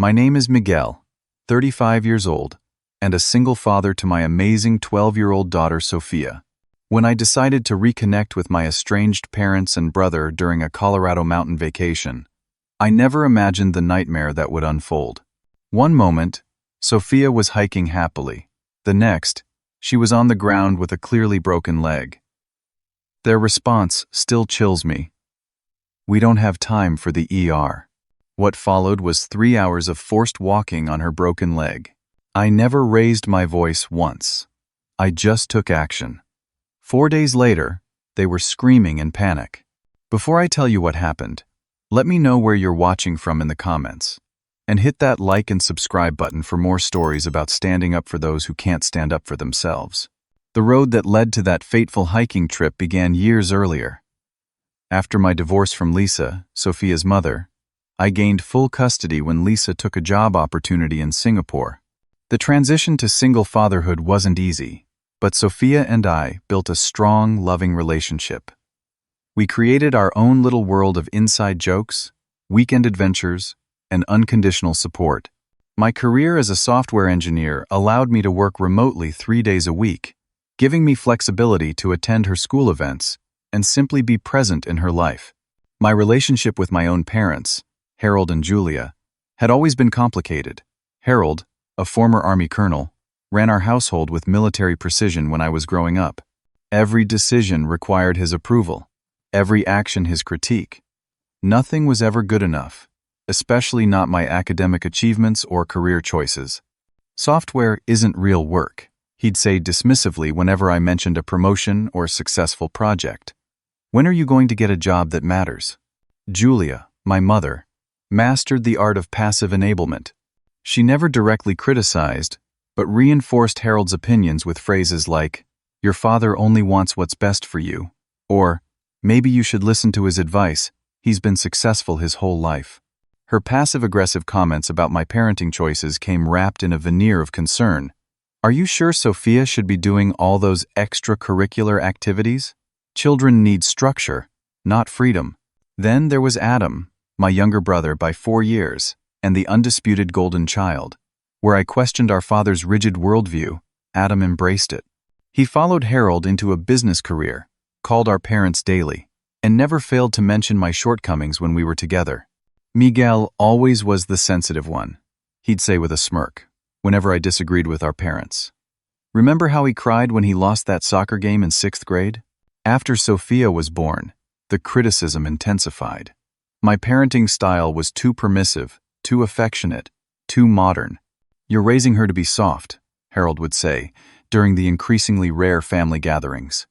My name is Miguel, 35 years old, and a single father to my amazing 12-year-old daughter Sophia. When I decided to reconnect with my estranged parents and brother during a Colorado mountain vacation, I never imagined the nightmare that would unfold. One moment, Sophia was hiking happily. The next, she was on the ground with a clearly broken leg. Their response still chills me. "We don't have time for the ER." What followed was 3 hours of forced walking on her broken leg. I never raised my voice once. I just took action. 4 days later, they were screaming in panic. Before I tell you what happened, let me know where you're watching from in the comments. And hit that like and subscribe button for more stories about standing up for those who can't stand up for themselves. The road that led to that fateful hiking trip began years earlier. After my divorce from Lisa, Sophia's mother, I gained full custody when Lisa took a job opportunity in Singapore. The transition to single fatherhood wasn't easy, but Sophia and I built a strong, loving relationship. We created our own little world of inside jokes, weekend adventures, and unconditional support. My career as a software engineer allowed me to work remotely 3 days a week, giving me flexibility to attend her school events and simply be present in her life. My relationship with my own parents, Harold and Julia, had always been complicated. Harold, a former Army colonel, ran our household with military precision when I was growing up. Every decision required his approval, every action his critique. Nothing was ever good enough, especially not my academic achievements or career choices. "Software isn't real work," he'd say dismissively whenever I mentioned a promotion or successful project. "When are you going to get a job that matters?" Julia, my mother, mastered the art of passive enablement. She never directly criticized, but reinforced Harold's opinions with phrases like, "Your father only wants what's best for you," or, "Maybe you should listen to his advice, he's been successful his whole life." Her passive-aggressive comments about my parenting choices came wrapped in a veneer of concern. "Are you sure Sophia should be doing all those extracurricular activities? Children need structure, not freedom." Then there was Adam, my younger brother by 4 years, and the undisputed golden child. Where I questioned our father's rigid worldview, Adam embraced it. He followed Harold into a business career, called our parents daily, and never failed to mention my shortcomings when we were together. Miguel always was the sensitive one, he'd say with a smirk, whenever I disagreed with our parents. "Remember how he cried when he lost that soccer game in 6th grade? After Sophia was born, the criticism intensified. My parenting style was too permissive, too affectionate, too modern. "You're raising her to be soft," Harold would say, during the increasingly rare family gatherings.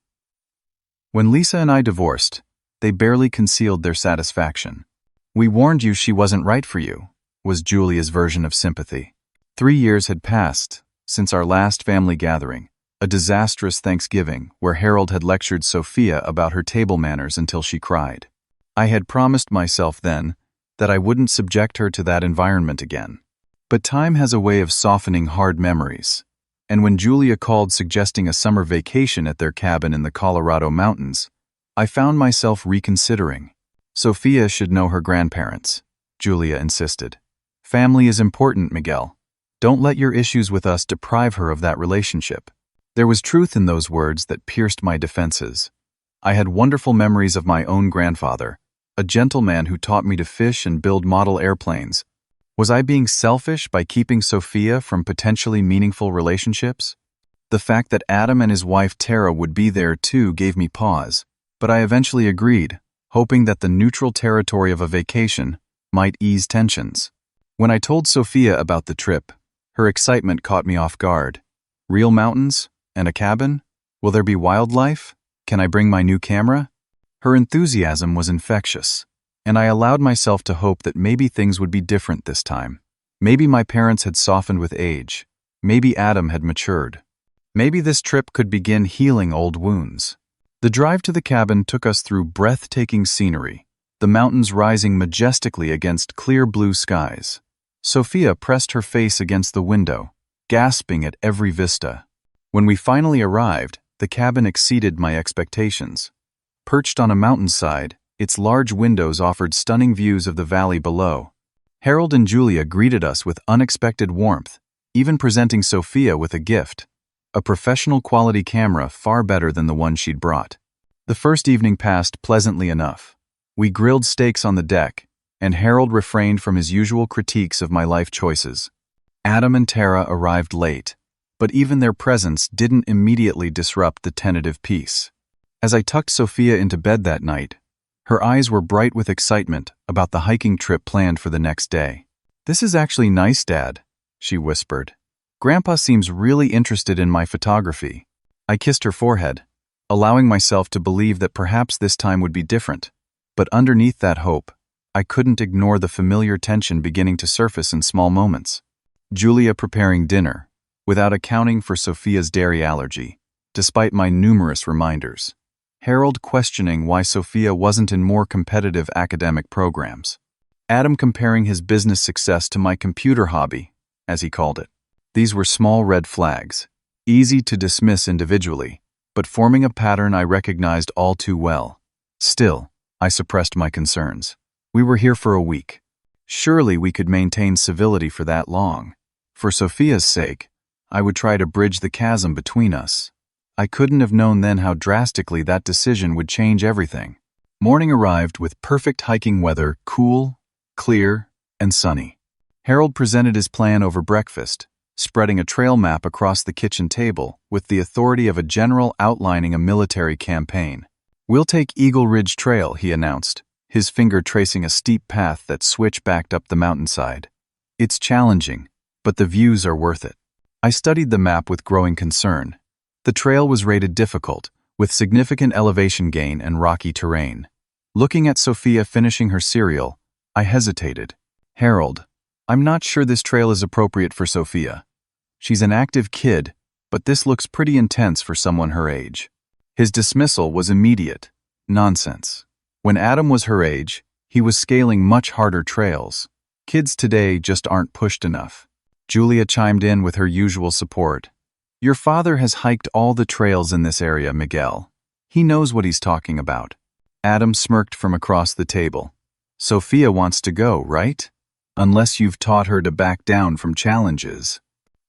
When Lisa and I divorced, they barely concealed their satisfaction. "We warned you she wasn't right for you," was Julia's version of sympathy. 3 years had passed since our last family gathering, a disastrous Thanksgiving where Harold had lectured Sophia about her table manners until she cried. I had promised myself then that I wouldn't subject her to that environment again. But time has a way of softening hard memories, and when Julia called suggesting a summer vacation at their cabin in the Colorado mountains, I found myself reconsidering. "Sophia should know her grandparents," Julia insisted. "Family is important, Miguel. Don't let your issues with us deprive her of that relationship." There was truth in those words that pierced my defenses. I had wonderful memories of my own grandfather, a gentleman who taught me to fish and build model airplanes. Was I being selfish by keeping Sophia from potentially meaningful relationships? The fact that Adam and his wife Tara would be there too gave me pause, but I eventually agreed, hoping that the neutral territory of a vacation might ease tensions. When I told Sophia about the trip, her excitement caught me off guard. "Real mountains? And a cabin? Will there be wildlife? Can I bring my new camera?" Her enthusiasm was infectious, and I allowed myself to hope that maybe things would be different this time. Maybe my parents had softened with age. Maybe Adam had matured. Maybe this trip could begin healing old wounds. The drive to the cabin took us through breathtaking scenery, the mountains rising majestically against clear blue skies. Sophia pressed her face against the window, gasping at every vista. When we finally arrived, the cabin exceeded my expectations. Perched on a mountainside, its large windows offered stunning views of the valley below. Harold and Julia greeted us with unexpected warmth, even presenting Sophia with a gift, a professional quality camera far better than the one she'd brought. The first evening passed pleasantly enough. We grilled steaks on the deck, and Harold refrained from his usual critiques of my life choices. Adam and Tara arrived late, but even their presence didn't immediately disrupt the tentative peace. As I tucked Sophia into bed that night, her eyes were bright with excitement about the hiking trip planned for the next day. "This is actually nice, Dad," she whispered. "Grandpa seems really interested in my photography." I kissed her forehead, allowing myself to believe that perhaps this time would be different. But underneath that hope, I couldn't ignore the familiar tension beginning to surface in small moments. Julia preparing dinner, without accounting for Sophia's dairy allergy, despite my numerous reminders. Harold questioning why Sophia wasn't in more competitive academic programs. Adam comparing his business success to my computer hobby, as he called it. These were small red flags, easy to dismiss individually, but forming a pattern I recognized all too well. Still, I suppressed my concerns. We were here for a week. Surely we could maintain civility for that long. For Sophia's sake, I would try to bridge the chasm between us. I couldn't have known then how drastically that decision would change everything. Morning arrived with perfect hiking weather, cool, clear, and sunny. Harold presented his plan over breakfast, spreading a trail map across the kitchen table with the authority of a general outlining a military campaign. "We'll take Eagle Ridge Trail," he announced, his finger tracing a steep path that switchbacked up the mountainside. "It's challenging, but the views are worth it." I studied the map with growing concern. The trail was rated difficult, with significant elevation gain and rocky terrain. Looking at Sophia finishing her cereal, I hesitated. "Harold, I'm not sure this trail is appropriate for Sophia. She's an active kid, but this looks pretty intense for someone her age." His dismissal was immediate. Nonsense. When Adam was her age, he was scaling much harder trails. Kids today just aren't pushed enough. Julia chimed in with her usual support. "Your father has hiked all the trails in this area, Miguel. He knows what he's talking about." Adam smirked from across the table. "Sophia wants to go, right? Unless you've taught her to back down from challenges."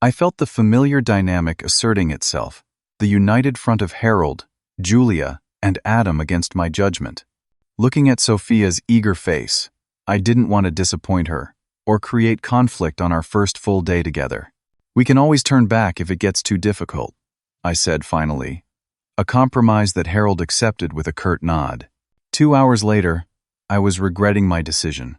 I felt the familiar dynamic asserting itself, the united front of Harold, Julia, and Adam against my judgment. Looking at Sophia's eager face, I didn't want to disappoint her or create conflict on our first full day together. "We can always turn back if it gets too difficult," I said finally, a compromise that Harold accepted with a curt nod. 2 hours later, I was regretting my decision.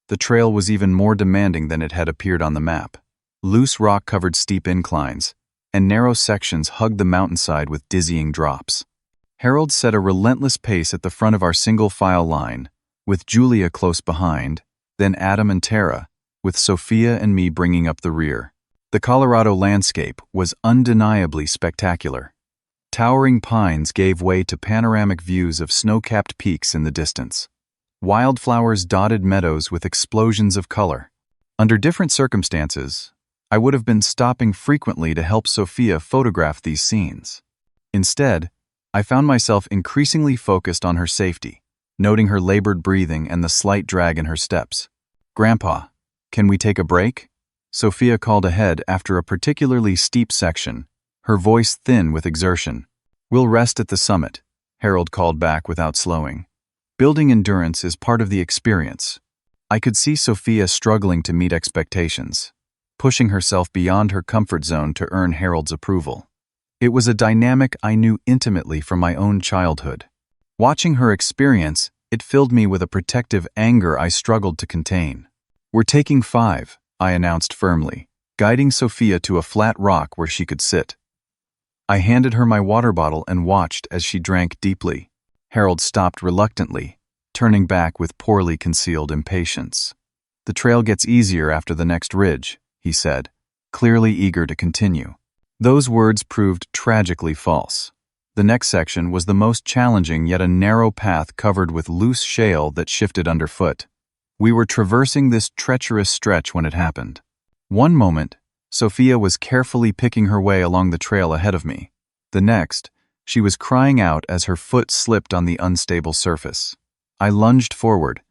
The trail was even more demanding than it had appeared on the map. Loose rock covered steep inclines, and narrow sections hugged the mountainside with dizzying drops. Harold set a relentless pace at the front of our single-file line, with Julia close behind, then Adam and Tara, with Sophia and me bringing up the rear. The Colorado landscape was undeniably spectacular. Towering pines gave way to panoramic views of snow-capped peaks in the distance. Wildflowers dotted meadows with explosions of color. Under different circumstances, I would have been stopping frequently to help Sophia photograph these scenes. Instead, I found myself increasingly focused on her safety, noting her labored breathing and the slight drag in her steps. "Grandpa, can we take a break?" Sophia called ahead after a particularly steep section, her voice thin with exertion. "We'll rest at the summit," Harold called back without slowing. Building endurance is part of the experience. I could see Sophia struggling to meet expectations, pushing herself beyond her comfort zone to earn Harold's approval. It was a dynamic I knew intimately from my own childhood. Watching her experience, it filled me with a protective anger I struggled to contain. "We're taking 5, I announced firmly, guiding Sophia to a flat rock where she could sit. I handed her my water bottle and watched as she drank deeply. Harold stopped reluctantly, turning back with poorly concealed impatience. "The trail gets easier after the next ridge," he said, clearly eager to continue. Those words proved tragically false. The next section was the most challenging yet a narrow path covered with loose shale that shifted underfoot. We were traversing this treacherous stretch when it happened. One moment, Sophia was carefully picking her way along the trail ahead of me. The next, she was crying out as her foot slipped on the unstable surface. I lunged forward,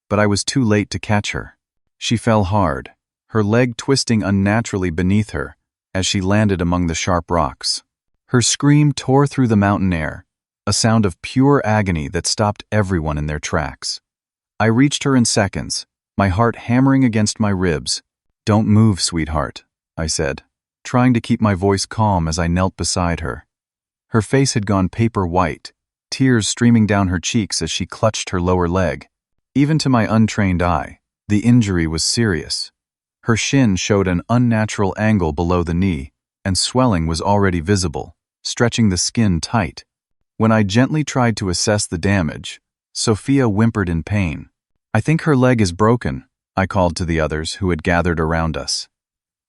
but I was too late to catch her. She fell hard, her leg twisting unnaturally beneath her as she landed among the sharp rocks. Her scream tore through the mountain air, a sound of pure agony that stopped everyone in their tracks. I reached her in seconds, my heart hammering against my ribs. "Don't move, sweetheart," I said, trying to keep my voice calm as I knelt beside her. Her face had gone paper white, tears streaming down her cheeks as she clutched her lower leg. Even to my untrained eye, the injury was serious. Her shin showed an unnatural angle below the knee, and swelling was already visible, stretching the skin tight. When I gently tried to assess the damage, Sophia whimpered in pain. "I think her leg is broken," I called to the others who had gathered around us.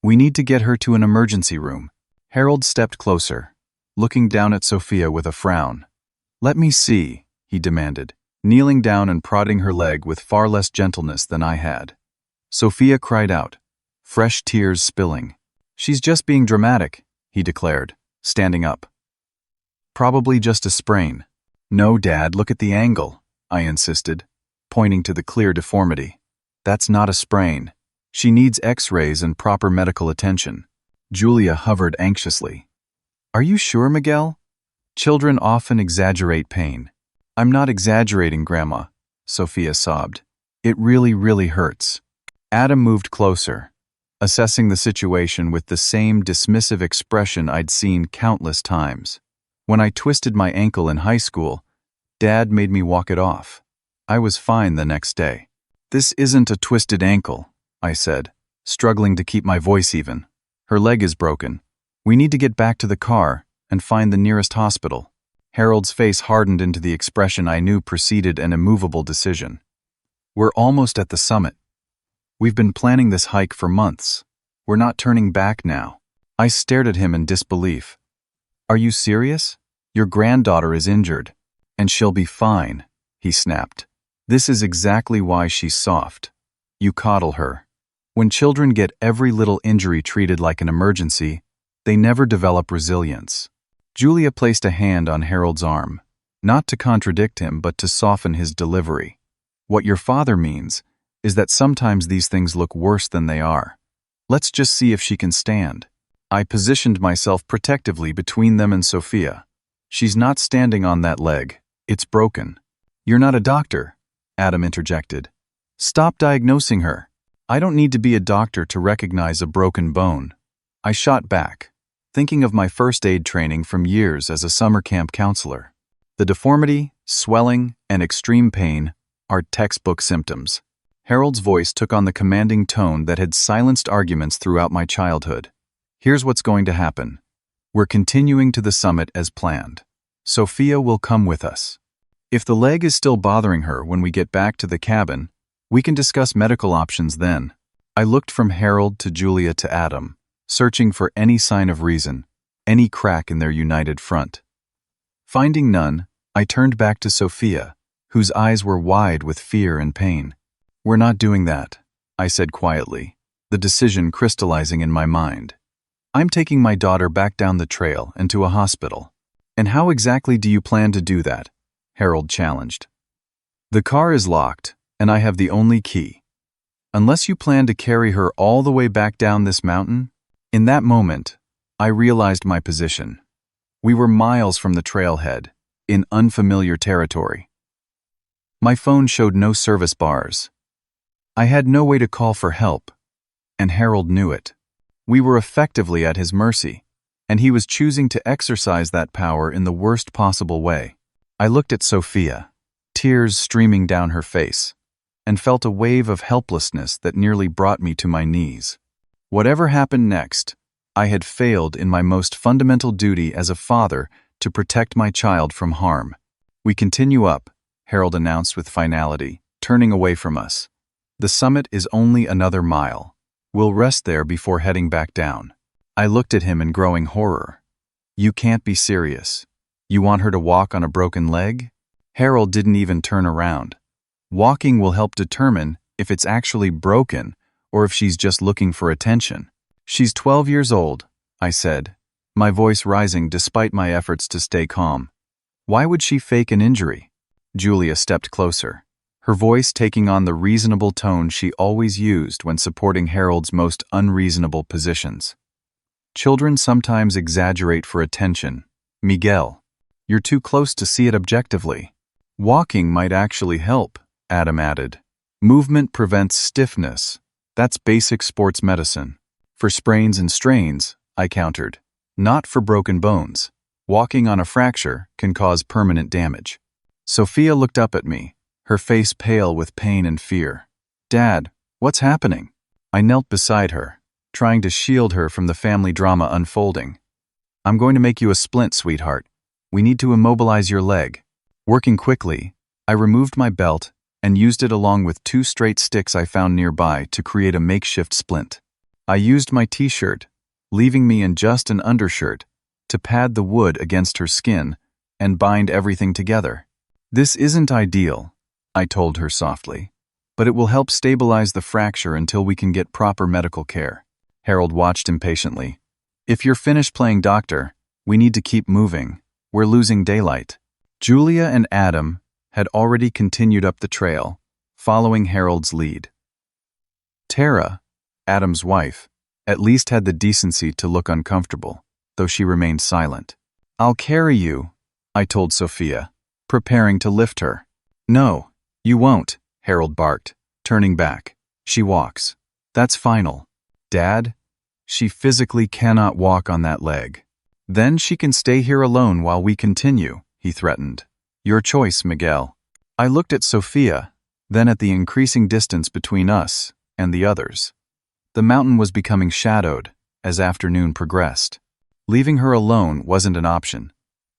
"We need to get her to an emergency room." Harold stepped closer, looking down at Sophia with a frown. "Let me see," he demanded, kneeling down and prodding her leg with far less gentleness than I had. Sophia cried out, fresh tears spilling. "She's just being dramatic," he declared, standing up. "Probably just a sprain." "No, Dad, look at the angle," I insisted, pointing to the clear deformity. "That's not a sprain. She needs X-rays and proper medical attention." Julia hovered anxiously. "Are you sure, Miguel? Children often exaggerate pain." "I'm not exaggerating, Grandma," Sophia sobbed. "It really, really hurts." Adam moved closer, assessing the situation with the same dismissive expression I'd seen countless times. When I twisted my ankle in high school, Dad made me walk it off. I was fine the next day. "This isn't a twisted ankle," I said, struggling to keep my voice even. "Her leg is broken. We need to get back to the car and find the nearest hospital." Harold's face hardened into the expression I knew preceded an immovable decision. "We're almost at the summit. We've been planning this hike for months. We're not turning back now." I stared at him in disbelief. "Are you serious? Your granddaughter is injured, and she'll be fine," he snapped. "This is exactly why she's soft. You coddle her. When children get every little injury treated like an emergency, they never develop resilience." Julia placed a hand on Harold's arm, not to contradict him but to soften his delivery. "What your father means is that sometimes these things look worse than they are. Let's just see if she can stand." I positioned myself protectively between them and Sophia. "She's not standing on that leg. It's broken." "You're not a doctor," Adam interjected. "Stop diagnosing her. I don't need to be a doctor to recognize a broken bone." I shot back, thinking of my first aid training from years as a summer camp counselor. The deformity, swelling, and extreme pain are textbook symptoms. Harold's voice took on the commanding tone that had silenced arguments throughout my childhood. "Here's what's going to happen. We're continuing to the summit as planned. Sophia will come with us. If the leg is still bothering her when we get back to the cabin, we can discuss medical options then." I looked from Harold to Julia to Adam, searching for any sign of reason, any crack in their united front. Finding none, I turned back to Sophia, whose eyes were wide with fear and pain. "We're not doing that," I said quietly, the decision crystallizing in my mind. "I'm taking my daughter back down the trail and to a hospital." "And how exactly do you plan to do that?" Harold challenged. "The car is locked, and I have the only key. Unless you plan to carry her all the way back down this mountain." In that moment, I realized my position. We were miles from the trailhead, in unfamiliar territory. My phone showed no service bars. I had no way to call for help, and Harold knew it. We were effectively at his mercy, and he was choosing to exercise that power in the worst possible way. I looked at Sophia, tears streaming down her face, and felt a wave of helplessness that nearly brought me to my knees. Whatever happened next, I had failed in my most fundamental duty as a father to protect my child from harm. "We continue up," Harold announced with finality, turning away from us. "The summit is only another mile. We'll rest there before heading back down." I looked at him in growing horror. "You can't be serious. You want her to walk on a broken leg?" Harold didn't even turn around. "Walking will help determine if it's actually broken or if she's just looking for attention." "She's 12 years old," I said, my voice rising despite my efforts to stay calm. "Why would she fake an injury?" Julia stepped closer, her voice taking on the reasonable tone she always used when supporting Harold's most unreasonable positions. Children sometimes exaggerate for attention. Miguel, you're too close to see it objectively. Walking might actually help, Adam added. Movement prevents stiffness. That's basic sports medicine. For sprains and strains, I countered. Not for broken bones. Walking on a fracture can cause permanent damage. Sophia looked up at me, her face pale with pain and fear. Dad, what's happening? I knelt beside her, trying to shield her from the family drama unfolding. I'm going to make you a splint, sweetheart. We need to immobilize your leg. Working quickly, I removed my belt and used it along with 2 straight sticks I found nearby to create a makeshift splint. I used my t-shirt, leaving me in just an undershirt, to pad the wood against her skin and bind everything together. This isn't ideal, I told her softly, but it will help stabilize the fracture until we can get proper medical care. Harold watched impatiently. If you're finished playing doctor, we need to keep moving. We're losing daylight. Julia and Adam had already continued up the trail, following Harold's lead. Tara, Adam's wife, at least had the decency to look uncomfortable, though she remained silent. I'll carry you, I told Sophia, preparing to lift her. No, you won't, Harold barked, turning back. She walks. That's final. Dad, she physically cannot walk on that leg. Then she can stay here alone while we continue, he threatened. Your choice, Miguel. I looked at Sophia, then at the increasing distance between us and the others. The mountain was becoming shadowed as afternoon progressed. Leaving her alone wasn't an option,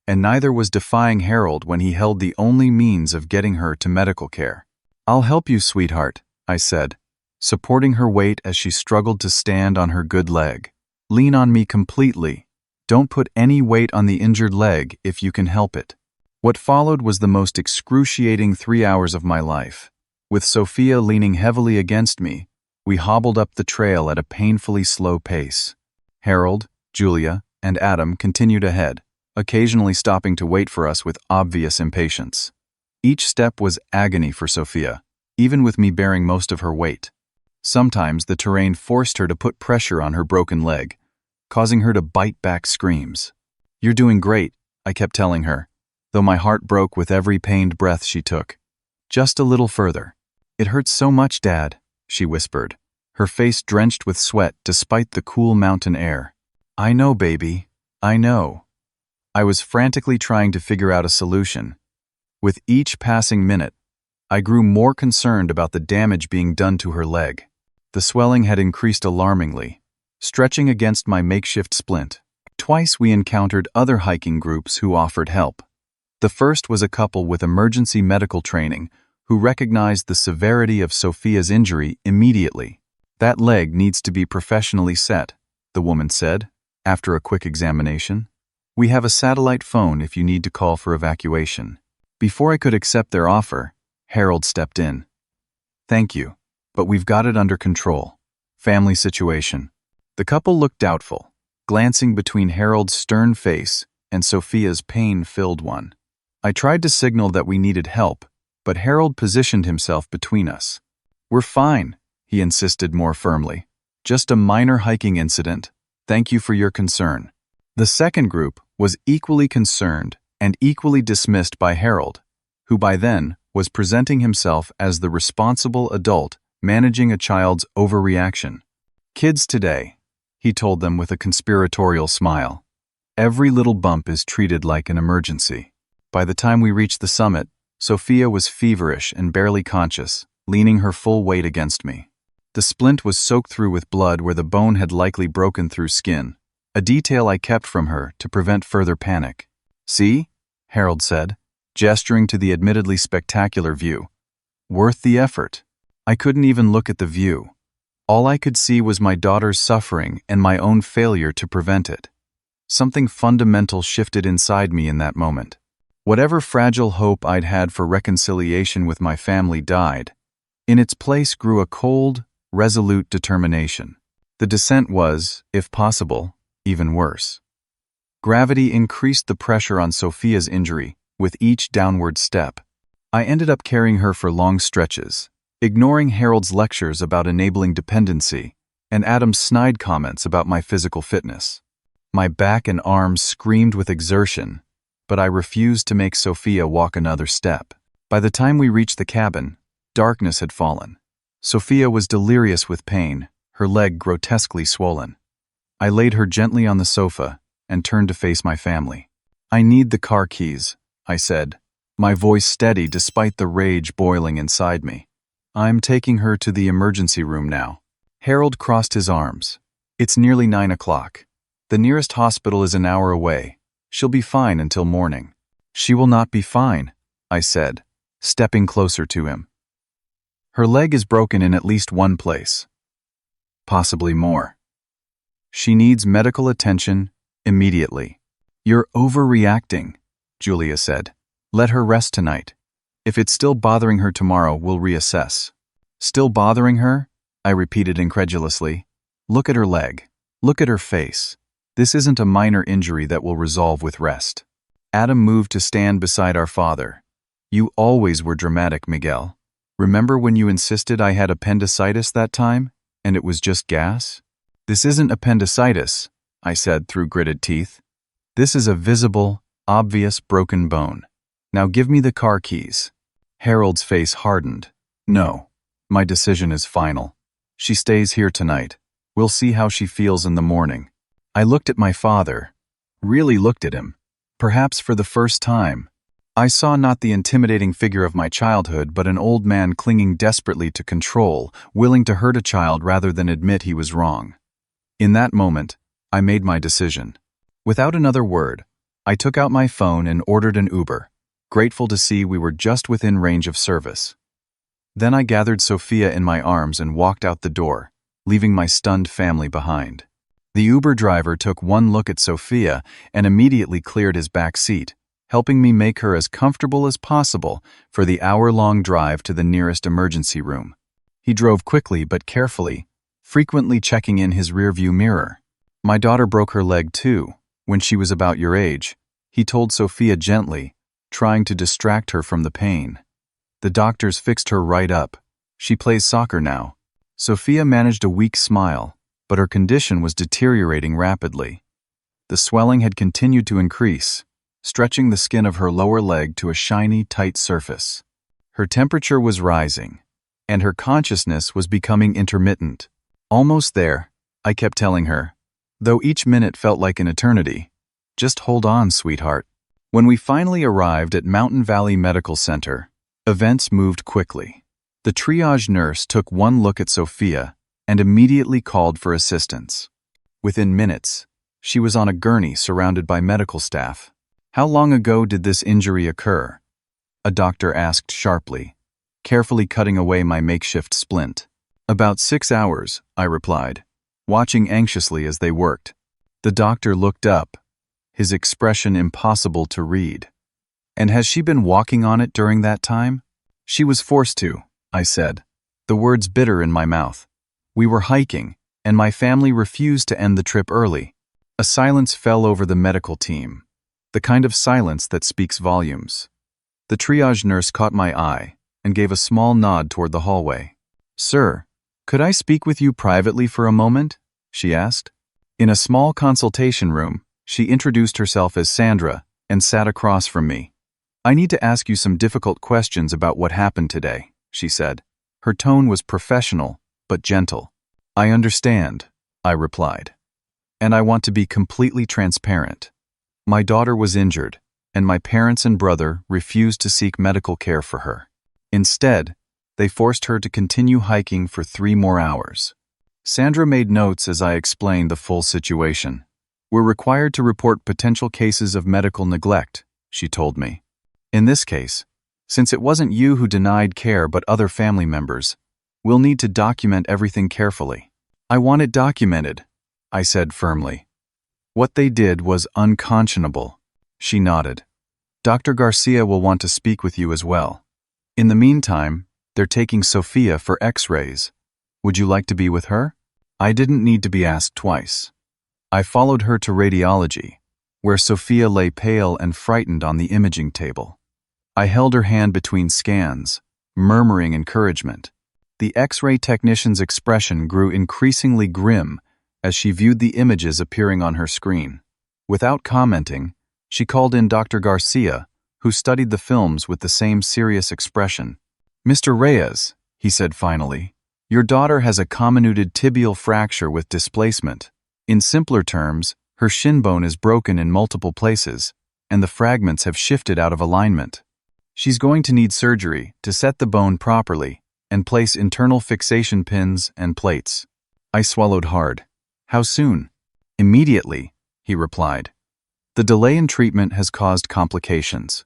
and neither was defying Harold when he held the only means of getting her to medical care. I'll help you, sweetheart, I said, supporting her weight as she struggled to stand on her good leg. Lean on me completely. Don't put any weight on the injured leg if you can help it. What followed was the most excruciating 3 hours of my life. With Sophia leaning heavily against me, we hobbled up the trail at a painfully slow pace. Harold, Julia, and Adam continued ahead, occasionally stopping to wait for us with obvious impatience. Each step was agony for Sophia, even with me bearing most of her weight. Sometimes the terrain forced her to put pressure on her broken leg, causing her to bite back screams. You're doing great, I kept telling her, though my heart broke with every pained breath she took. Just a little further. It hurts so much, Dad, she whispered, her face drenched with sweat despite the cool mountain air. I know, baby, I know. I was frantically trying to figure out a solution. With each passing minute, I grew more concerned about the damage being done to her leg. The swelling had increased alarmingly, stretching against my makeshift splint. Twice we encountered other hiking groups who offered help. The first was a couple with emergency medical training who recognized the severity of Sophia's injury immediately. That leg needs to be professionally set, the woman said, after a quick examination. We have a satellite phone if you need to call for evacuation. Before I could accept their offer, Harold stepped in. Thank you, but we've got it under control. Family situation. The couple looked doubtful, glancing between Harold's stern face and Sophia's pain-filled one. I tried to signal that we needed help, but Harold positioned himself between us. We're fine, he insisted more firmly. Just a minor hiking incident. Thank you for your concern. The second group was equally concerned and equally dismissed by Harold, who by then was presenting himself as the responsible adult managing a child's overreaction. Kids today, he told them with a conspiratorial smile. Every little bump is treated like an emergency. By the time we reached the summit, Sophia was feverish and barely conscious, leaning her full weight against me. The splint was soaked through with blood where the bone had likely broken through skin, a detail I kept from her to prevent further panic. See? Harold said, gesturing to the admittedly spectacular view. Worth the effort. I couldn't even look at the view. All I could see was my daughter's suffering and my own failure to prevent it. Something fundamental shifted inside me in that moment. Whatever fragile hope I'd had for reconciliation with my family died. In its place grew a cold, resolute determination. The descent was, if possible, even worse. Gravity increased the pressure on Sophia's injury with each downward step. I ended up carrying her for long stretches, ignoring Harold's lectures about enabling dependency and Adam's snide comments about my physical fitness. My back and arms screamed with exertion, but I refused to make Sophia walk another step. By the time we reached the cabin, darkness had fallen. Sophia was delirious with pain, her leg grotesquely swollen. I laid her gently on the sofa and turned to face my family. "I need the car keys," I said, my voice steady despite the rage boiling inside me. "I'm taking her to the emergency room now." Harold crossed his arms. "It's nearly 9 o'clock. The nearest hospital is an hour away. She'll be fine until morning." "She will not be fine," I said, stepping closer to him. "Her leg is broken in at least one place. Possibly more. She needs medical attention immediately." "You're overreacting," Julia said. "Let her rest tonight. If it's still bothering her tomorrow, we'll reassess." "Still bothering her?" I repeated incredulously. "Look at her leg. Look at her face. This isn't a minor injury that will resolve with rest." Adam moved to stand beside our father. "You always were dramatic, Miguel. Remember when you insisted I had appendicitis that time, and it was just gas?" "This isn't appendicitis," I said through gritted teeth. "This is a visible, obvious broken bone. Now give me the car keys." Harold's face hardened. "No, my decision is final. She stays here tonight. We'll see how she feels in the morning." I looked at my father, really looked at him, perhaps for the first time. I saw not the intimidating figure of my childhood, but an old man clinging desperately to control, willing to hurt a child rather than admit he was wrong. In that moment, I made my decision. Without another word, I took out my phone and ordered an Uber, grateful to see we were just within range of service. Then I gathered Sophia in my arms and walked out the door, leaving my stunned family behind. The Uber driver took one look at Sophia and immediately cleared his back seat, helping me make her as comfortable as possible for the hour-long drive to the nearest emergency room. He drove quickly but carefully, frequently checking in his rearview mirror. "My daughter broke her leg too, when she was about your age," he told Sophia gently, trying to distract her from the pain. "The doctors fixed her right up. She plays soccer now." Sophia managed a weak smile, but her condition was deteriorating rapidly. The swelling had continued to increase, stretching the skin of her lower leg to a shiny, tight surface. Her temperature was rising, and her consciousness was becoming intermittent. "Almost there," I kept telling her, though each minute felt like an eternity. "Just hold on, sweetheart." When we finally arrived at Mountain Valley Medical Center, events moved quickly. The triage nurse took one look at Sophia and immediately called for assistance. Within minutes, she was on a gurney surrounded by medical staff. "How long ago did this injury occur?" a doctor asked sharply, carefully cutting away my makeshift splint. "About 6 hours," I replied, watching anxiously as they worked. The doctor looked up, his expression impossible to read. "And has she been walking on it during that time?" "She was forced to," I said, the words bitter in my mouth. "We were hiking, and my family refused to end the trip early." A silence fell over the medical team, the kind of silence that speaks volumes. The triage nurse caught my eye and gave a small nod toward the hallway. "Sir, could I speak with you privately for a moment?" she asked. In a small consultation room, she introduced herself as Sandra and sat across from me. "I need to ask you some difficult questions about what happened today," she said. Her tone was professional, but gentle. "I understand," I replied. "And I want to be completely transparent. My daughter was injured, and my parents and brother refused to seek medical care for her. Instead, they forced her to continue hiking for 3 more hours." Sandra made notes as I explained the full situation. "We're required to report potential cases of medical neglect," she told me. "In this case, since it wasn't you who denied care but other family members, we'll need to document everything carefully." "I want it documented," I said firmly. "What they did was unconscionable." She nodded. "Dr. Garcia will want to speak with you as well. In the meantime, they're taking Sophia for X-rays. Would you like to be with her?" I didn't need to be asked twice. I followed her to radiology, where Sophia lay pale and frightened on the imaging table. I held her hand between scans, murmuring encouragement. The X-ray technician's expression grew increasingly grim as she viewed the images appearing on her screen. Without commenting, she called in Dr. Garcia, who studied the films with the same serious expression. "Mr. Reyes," he said finally, "your daughter has a comminuted tibial fracture with displacement. In simpler terms, her shin bone is broken in multiple places, and the fragments have shifted out of alignment. She's going to need surgery to set the bone properly and place internal fixation pins and plates." I swallowed hard. "How soon?" "Immediately," he replied. "The delay in treatment has caused complications.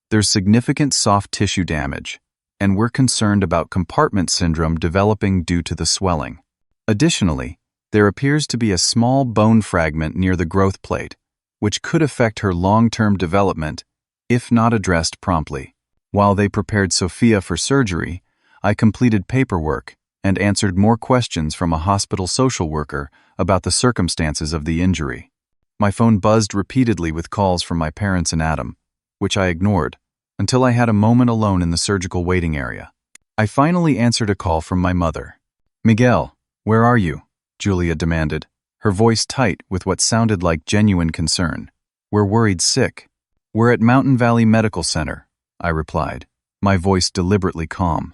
There's significant soft tissue damage, and we're concerned about compartment syndrome developing due to the swelling. Additionally, there appears to be a small bone fragment near the growth plate, which could affect her long-term development if not addressed promptly." While they prepared Sophia for surgery, I completed paperwork and answered more questions from a hospital social worker about the circumstances of the injury. My phone buzzed repeatedly with calls from my parents and Adam, which I ignored, until I had a moment alone in the surgical waiting area. I finally answered a call from my mother. "Miguel, where are you?" Julia demanded, her voice tight with what sounded like genuine concern. "We're worried sick." "We're at Mountain Valley Medical Center," I replied, my voice deliberately calm.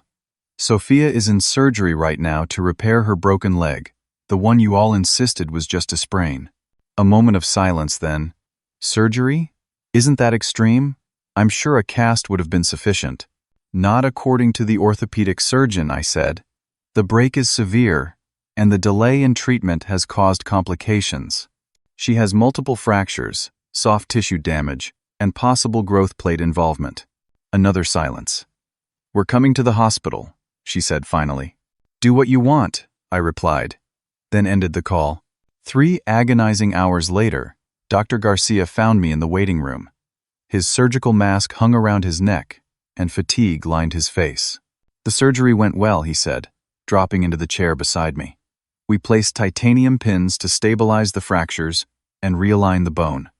"Sophia is in surgery right now to repair her broken leg, the one you all insisted was just a sprain." A moment of silence then. "Surgery? Isn't that extreme? I'm sure a cast would have been sufficient." "Not according to the orthopedic surgeon," I said. "The break is severe, and the delay in treatment has caused complications. She has multiple fractures, soft tissue damage, and possible growth plate involvement." Another silence. "We're coming to the hospital," she said finally. "Do what you want," I replied, then ended the call. 3 agonizing hours later, Dr. Garcia found me in the waiting room. His surgical mask hung around his neck, and fatigue lined his face. "The surgery went well," he said, dropping into the chair beside me. "We placed titanium pins to stabilize the fractures and realign the bone.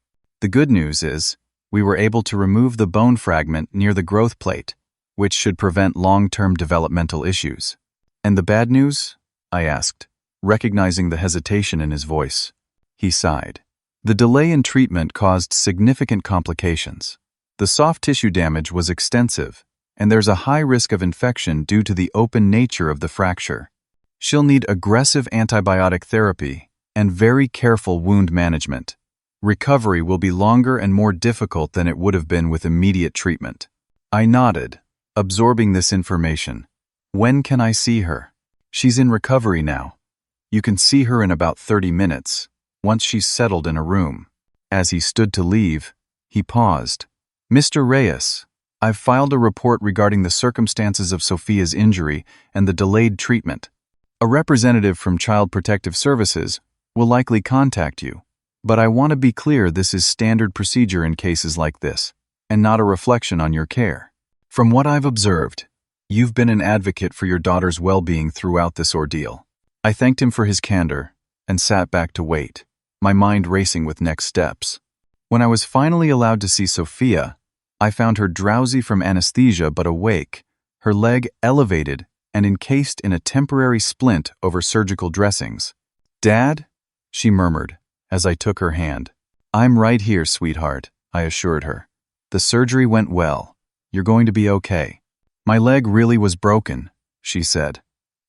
The good news is, we were able to remove the bone fragment near the growth plate, which should prevent long-term developmental issues." "And the bad news?" I asked, recognizing the hesitation in his voice. He sighed. "The delay in treatment caused significant complications. The soft tissue damage was extensive, and there's a high risk of infection due to the open nature of the fracture. She'll need aggressive antibiotic therapy and very careful wound management. Recovery will be longer and more difficult than it would have been with immediate treatment." I nodded, absorbing this information. "When can I see her?" "She's in recovery now. You can see her in about 30 minutes, once she's settled in a room." As he stood to leave, he paused. "Mr. Reyes, I've filed a report regarding the circumstances of Sophia's injury and the delayed treatment. A representative from Child Protective Services will likely contact you. But I want to be clear, this is standard procedure in cases like this, and not a reflection on your care. From what I've observed, you've been an advocate for your daughter's well-being throughout this ordeal." I thanked him for his candor and sat back to wait, my mind racing with next steps. When I was finally allowed to see Sophia, I found her drowsy from anesthesia but awake, her leg elevated and encased in a temporary splint over surgical dressings. "Dad?" she murmured, as I took her hand. "I'm right here, sweetheart," I assured her. "The surgery went well. You're going to be okay." "My leg really was broken," she said,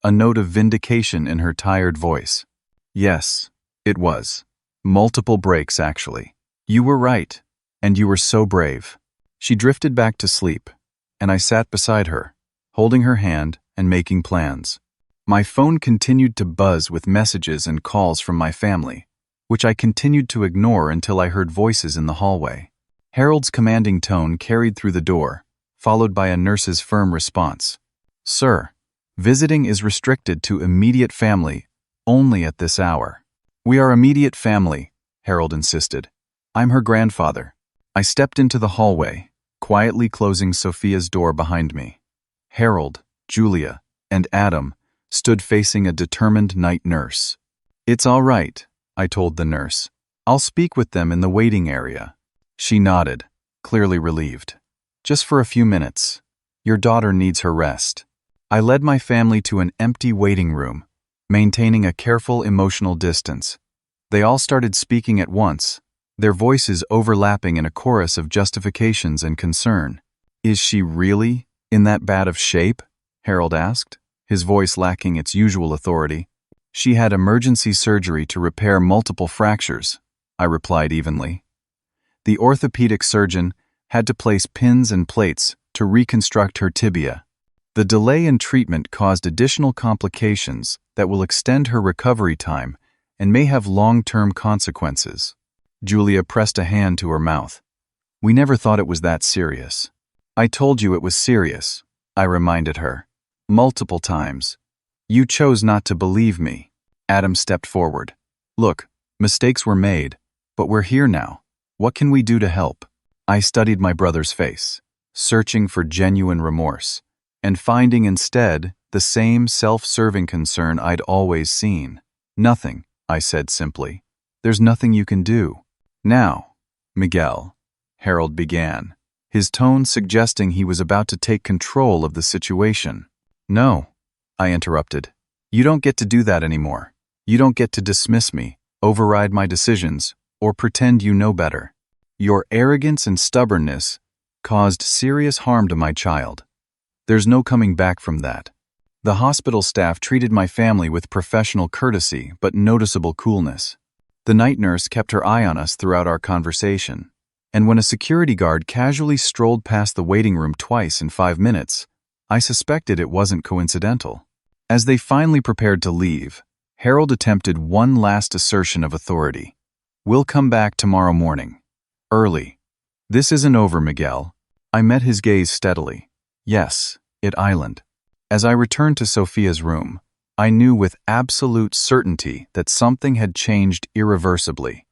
a note of vindication in her tired voice. "Yes, it was. Multiple breaks, actually. You were right, and you were so brave." She drifted back to sleep, and I sat beside her, holding her hand and making plans. My phone continued to buzz with messages and calls from my family, which I continued to ignore until I heard voices in the hallway. Harold's commanding tone carried through the door, followed by a nurse's firm response. "Sir, visiting is restricted to immediate family only at this hour." "We are immediate family," Harold insisted. "I'm her grandfather." I stepped into the hallway, quietly closing Sophia's door behind me. Harold, Julia, and Adam stood facing a determined night nurse. "It's all right," I told the nurse. "I'll speak with them in the waiting area." She nodded, clearly relieved. Just for a few minutes. Your daughter needs her rest. I led my family to an empty waiting room, maintaining a careful emotional distance. They all started speaking at once, their voices overlapping in a chorus of justifications and concern. Is she really in that bad of shape? Harold asked, his voice lacking its usual authority. She had emergency surgery to repair multiple fractures, I replied evenly. The orthopedic surgeon had to place pins and plates to reconstruct her tibia. The delay in treatment caused additional complications that will extend her recovery time and may have long-term consequences. Julia pressed a hand to her mouth. We never thought it was that serious. I told you it was serious, I reminded her. Multiple times. You chose not to believe me. Adam stepped forward. Look, mistakes were made, but we're here now. What can we do to help? I studied my brother's face, searching for genuine remorse, and finding instead the same self-serving concern I'd always seen. Nothing, I said simply. There's nothing you can do. Now, Miguel, Harold began, his tone suggesting he was about to take control of the situation. No, I interrupted. You don't get to do that anymore. You don't get to dismiss me, override my decisions, or pretend you know better. Your arrogance and stubbornness caused serious harm to my child. There's no coming back from that. The hospital staff treated my family with professional courtesy but noticeable coolness. The night nurse kept her eye on us throughout our conversation, and when a security guard casually strolled past the waiting room twice in 5 minutes, I suspected it wasn't coincidental. As they finally prepared to leave, Harold attempted one last assertion of authority. We'll come back tomorrow morning. Early. This isn't over, Miguel. I met his gaze steadily. Yes, it island. As I returned to Sophia's room, I knew with absolute certainty that something had changed irreversibly.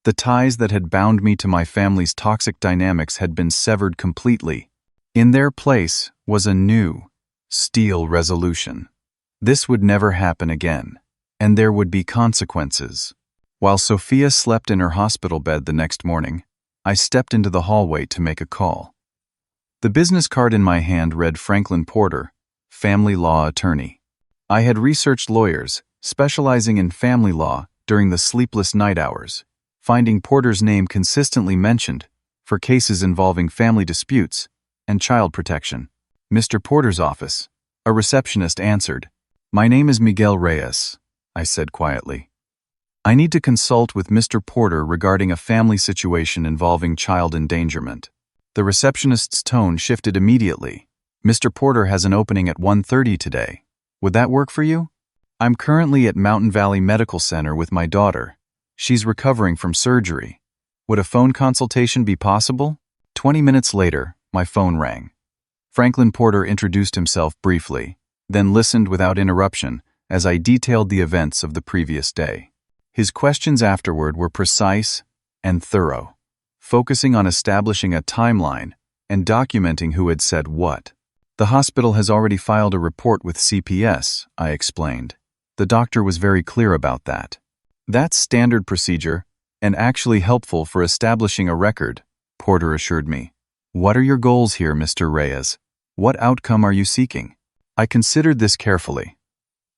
The ties that had bound me to my family's toxic dynamics had been severed completely. In their place was a new, steel resolution. This would never happen again, and there would be consequences. While Sophia slept in her hospital bed the next morning, I stepped into the hallway to make a call. The business card in my hand read Franklin Porter, family law attorney. I had researched lawyers specializing in family law during the sleepless night hours, finding Porter's name consistently mentioned for cases involving family disputes and child protection. Mr. Porter's office, a receptionist answered. My name is Miguel Reyes, I said quietly. I need to consult with Mr. Porter regarding a family situation involving child endangerment. The receptionist's tone shifted immediately. Mr. Porter has an opening at 1:30 today. Would that work for you? I'm currently at Mountain Valley Medical Center with my daughter. She's recovering from surgery. Would a phone consultation be possible? 20 minutes later, my phone rang. Franklin Porter introduced himself briefly, then listened without interruption as I detailed the events of the previous day. His questions afterward were precise and thorough, focusing on establishing a timeline and documenting who had said what. The hospital has already filed a report with CPS, I explained. The doctor was very clear about that. That's standard procedure and actually helpful for establishing a record, Porter assured me. What are your goals here, Mr. Reyes? What outcome are you seeking? I considered this carefully.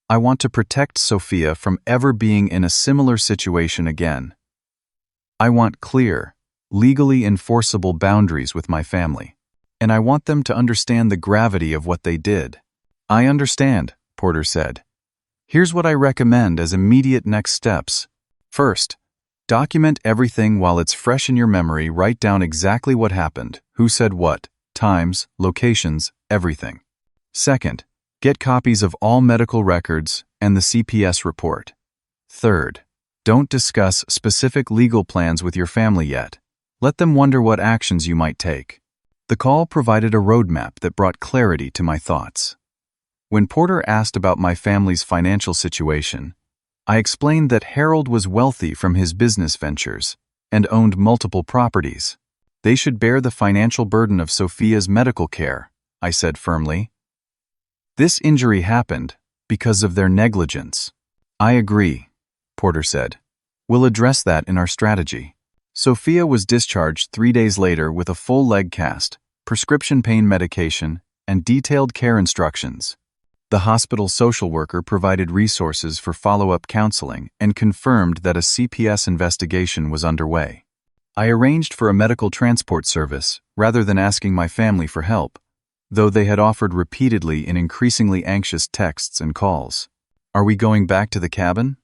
I want to protect Sophia from ever being in a similar situation again. I want clear, legally enforceable boundaries with my family, and I want them to understand the gravity of what they did. I understand, Porter said. Here's what I recommend as immediate next steps. First, document everything while it's fresh in your memory. Write down exactly what happened, who said what, times, locations, everything. Second, get copies of all medical records and the CPS report. Third, don't discuss specific legal plans with your family yet. Let them wonder what actions you might take. The call provided a roadmap that brought clarity to my thoughts. When Porter asked about my family's financial situation, I explained that Harold was wealthy from his business ventures and owned multiple properties. They should bear the financial burden of Sophia's medical care, I said firmly. This injury happened because of their negligence. I agree, Porter said. We'll address that in our strategy. Sophia was discharged 3 days later with a full leg cast, prescription pain medication, and detailed care instructions. The hospital social worker provided resources for follow-up counseling and confirmed that a CPS investigation was underway. I arranged for a medical transport service rather than asking my family for help, though they had offered repeatedly in increasingly anxious texts and calls. "Are we going back to the cabin?"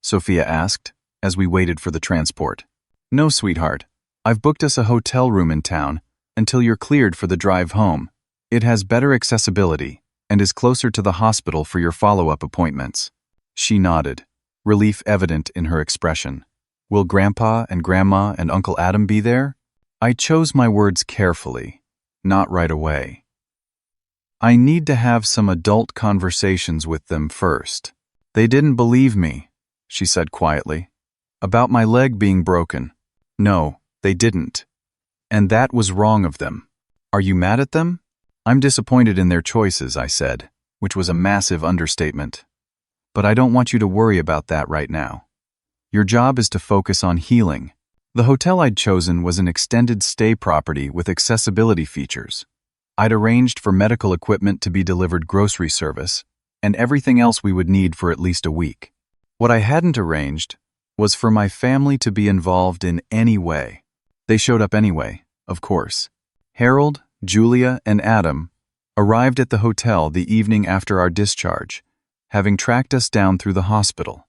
Sophia asked, as we waited for the transport. "No, sweetheart. I've booked us a hotel room in town until you're cleared for the drive home. It has better accessibility and is closer to the hospital for your follow-up appointments." She nodded, relief evident in her expression. "Will Grandpa and Grandma and Uncle Adam be there?" I chose my words carefully. Not right away. "I need to have some adult conversations with them first. They didn't believe me," she said quietly, "about my leg being broken. No, they didn't. And that was wrong of them. Are you mad at them?" "I'm disappointed in their choices," I said, which was a massive understatement. "But I don't want you to worry about that right now. Your job is to focus on healing." The hotel I'd chosen was an extended stay property with accessibility features. I'd arranged for medical equipment to be delivered grocery service, and everything else we would need for at least a week. What I hadn't arranged was for my family to be involved in any way. They showed up anyway, of course. Harold, Julia, and Adam arrived at the hotel the evening after our discharge, having tracked us down through the hospital.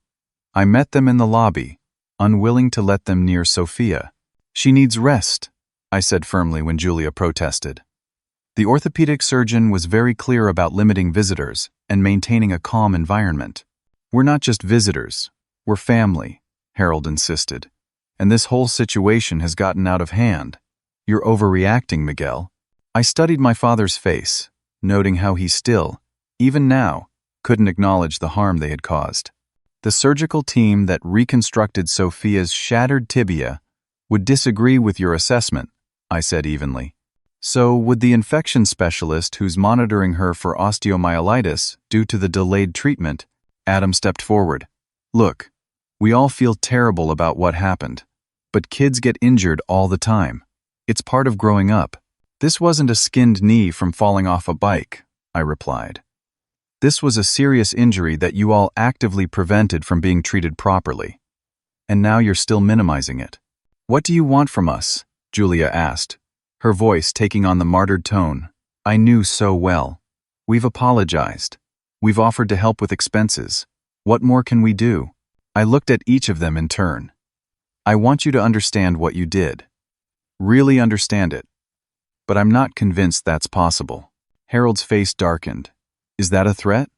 I met them in the lobby, unwilling to let them near Sophia. "She needs rest," I said firmly when Julia protested. The orthopedic surgeon was very clear about limiting visitors and maintaining a calm environment. "We're not just visitors, we're family," Harold insisted. "And this whole situation has gotten out of hand. You're overreacting, Miguel." I studied my father's face, noting how he still, even now, couldn't acknowledge the harm they had caused. "The surgical team that reconstructed Sophia's shattered tibia would disagree with your assessment," I said evenly. "So would the infection specialist who's monitoring her for osteomyelitis due to the delayed treatment." Adam stepped forward. "Look, we all feel terrible about what happened, but kids get injured all the time. It's part of growing up. This wasn't a skinned knee from falling off a bike," I replied. "This was a serious injury that you all actively prevented from being treated properly. And now you're still minimizing it." "What do you want from us?" Julia asked, her voice taking on the martyred tone I knew so well. "We've apologized. We've offered to help with expenses. What more can we do?" I looked at each of them in turn. "I want you to understand what you did. Really understand it. But I'm not convinced that's possible." Harold's face darkened. "Is that a threat?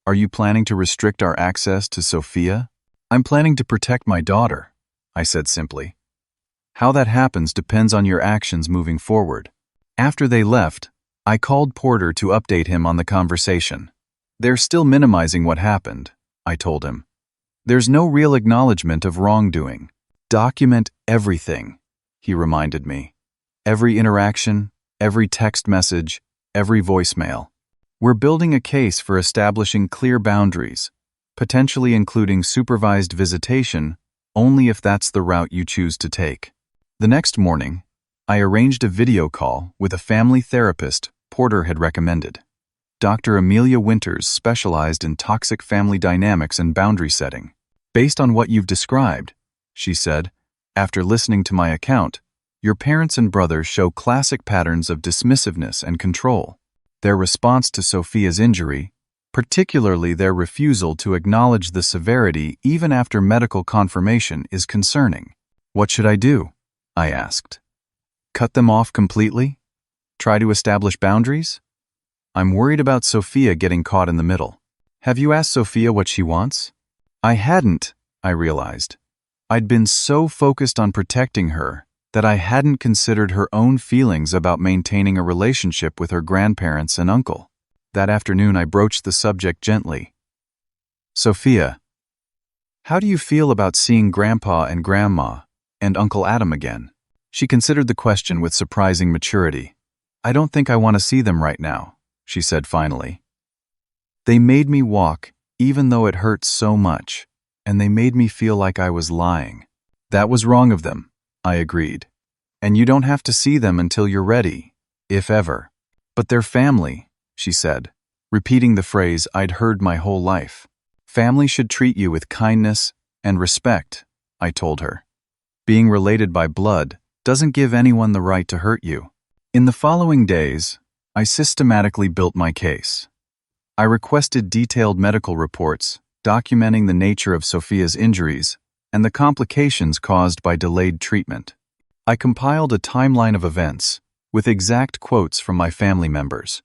Are you planning to restrict our access to Sophia?" "I'm planning to protect my daughter," I said simply. "How that happens depends on your actions moving forward." After they left, I called Porter to update him on the conversation. "They're still minimizing what happened," I told him. "There's no real acknowledgement of wrongdoing. Document everything," he reminded me. "Every interaction, every text message, every voicemail. We're building a case for establishing clear boundaries, potentially including supervised visitation, only if that's the route you choose to take." The next morning, I arranged a video call with a family therapist Porter had recommended. Dr. Amelia Winters specialized in toxic family dynamics and boundary setting. "Based on what you've described," she said, "after listening to my account, your parents and brother show classic patterns of dismissiveness and control. Their response to Sophia's injury, particularly their refusal to acknowledge the severity even after medical confirmation, is concerning." "What should I do?" I asked. "Cut them off completely? Try to establish boundaries? I'm worried about Sophia getting caught in the middle." "Have you asked Sophia what she wants?" I hadn't, I realized. I'd been so focused on protecting her that I hadn't considered her own feelings about maintaining a relationship with her grandparents and uncle. That afternoon I broached the subject gently. "Sophia, how do you feel about seeing Grandpa and Grandma and Uncle Adam again?" She considered the question with surprising maturity. "I don't think I want to see them right now," she said finally. "They made me walk, even though it hurt so much, and they made me feel like I was lying." "That was wrong of them," I agreed. "And you don't have to see them until you're ready. if ever. But they're family, she said, repeating the phrase I'd heard my whole life. Family should treat you with kindness and respect, I told her. Being related by blood doesn't give anyone the right to hurt you. In the following days, I systematically built my case. I requested detailed medical reports documenting the nature of Sophia's injuries and the complications caused by delayed treatment. I compiled a timeline of events with exact quotes from my family members.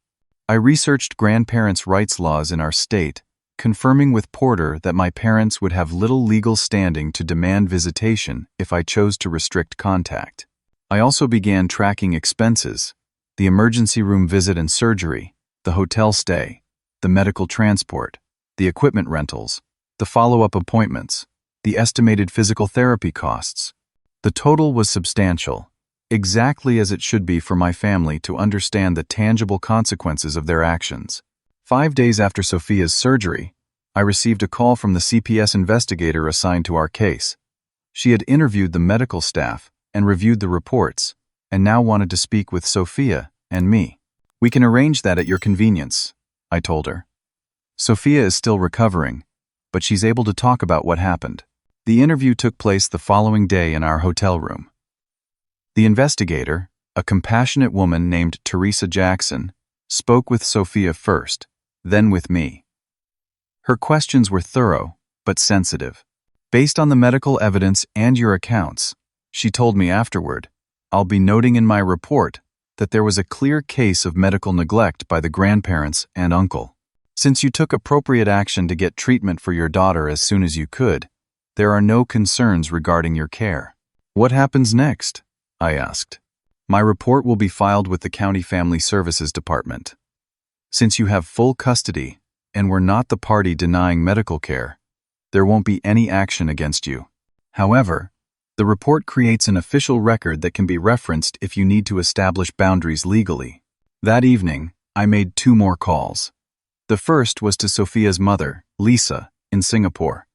I researched grandparents' rights laws in our state, confirming with Porter that my parents would have little legal standing to demand visitation if I chose to restrict contact. I also began tracking expenses: the emergency room visit and surgery, the hotel stay, the medical transport, the equipment rentals, the follow-up appointments, the estimated physical therapy costs. The total was substantial, exactly as it should be for my family to understand the tangible consequences of their actions. 5 days after Sophia's surgery, I received a call from the CPS investigator assigned to our case. She had interviewed the medical staff and reviewed the reports, and now wanted to speak with Sophia and me. "We can arrange that at your convenience," I told her. Sophia is still recovering, but she's able to talk about what happened. The interview took place the following day in our hotel room. The investigator, a compassionate woman named Teresa Jackson, spoke with Sophia first, then with me. Her questions were thorough, but sensitive. Based on the medical evidence and your accounts, she told me afterward, I'll be noting in my report that there was a clear case of medical neglect by the grandparents and uncle. Since you took appropriate action to get treatment for your daughter as soon as you could, there are no concerns regarding your care. What happens next? I asked. My report will be filed with the County Family Services Department. Since you have full custody and were not the party denying medical care, there won't be any action against you. However, the report creates an official record that can be referenced if you need to establish boundaries legally. That evening, I made 2 more calls. The first was to Sophia's mother, Lisa, in Singapore.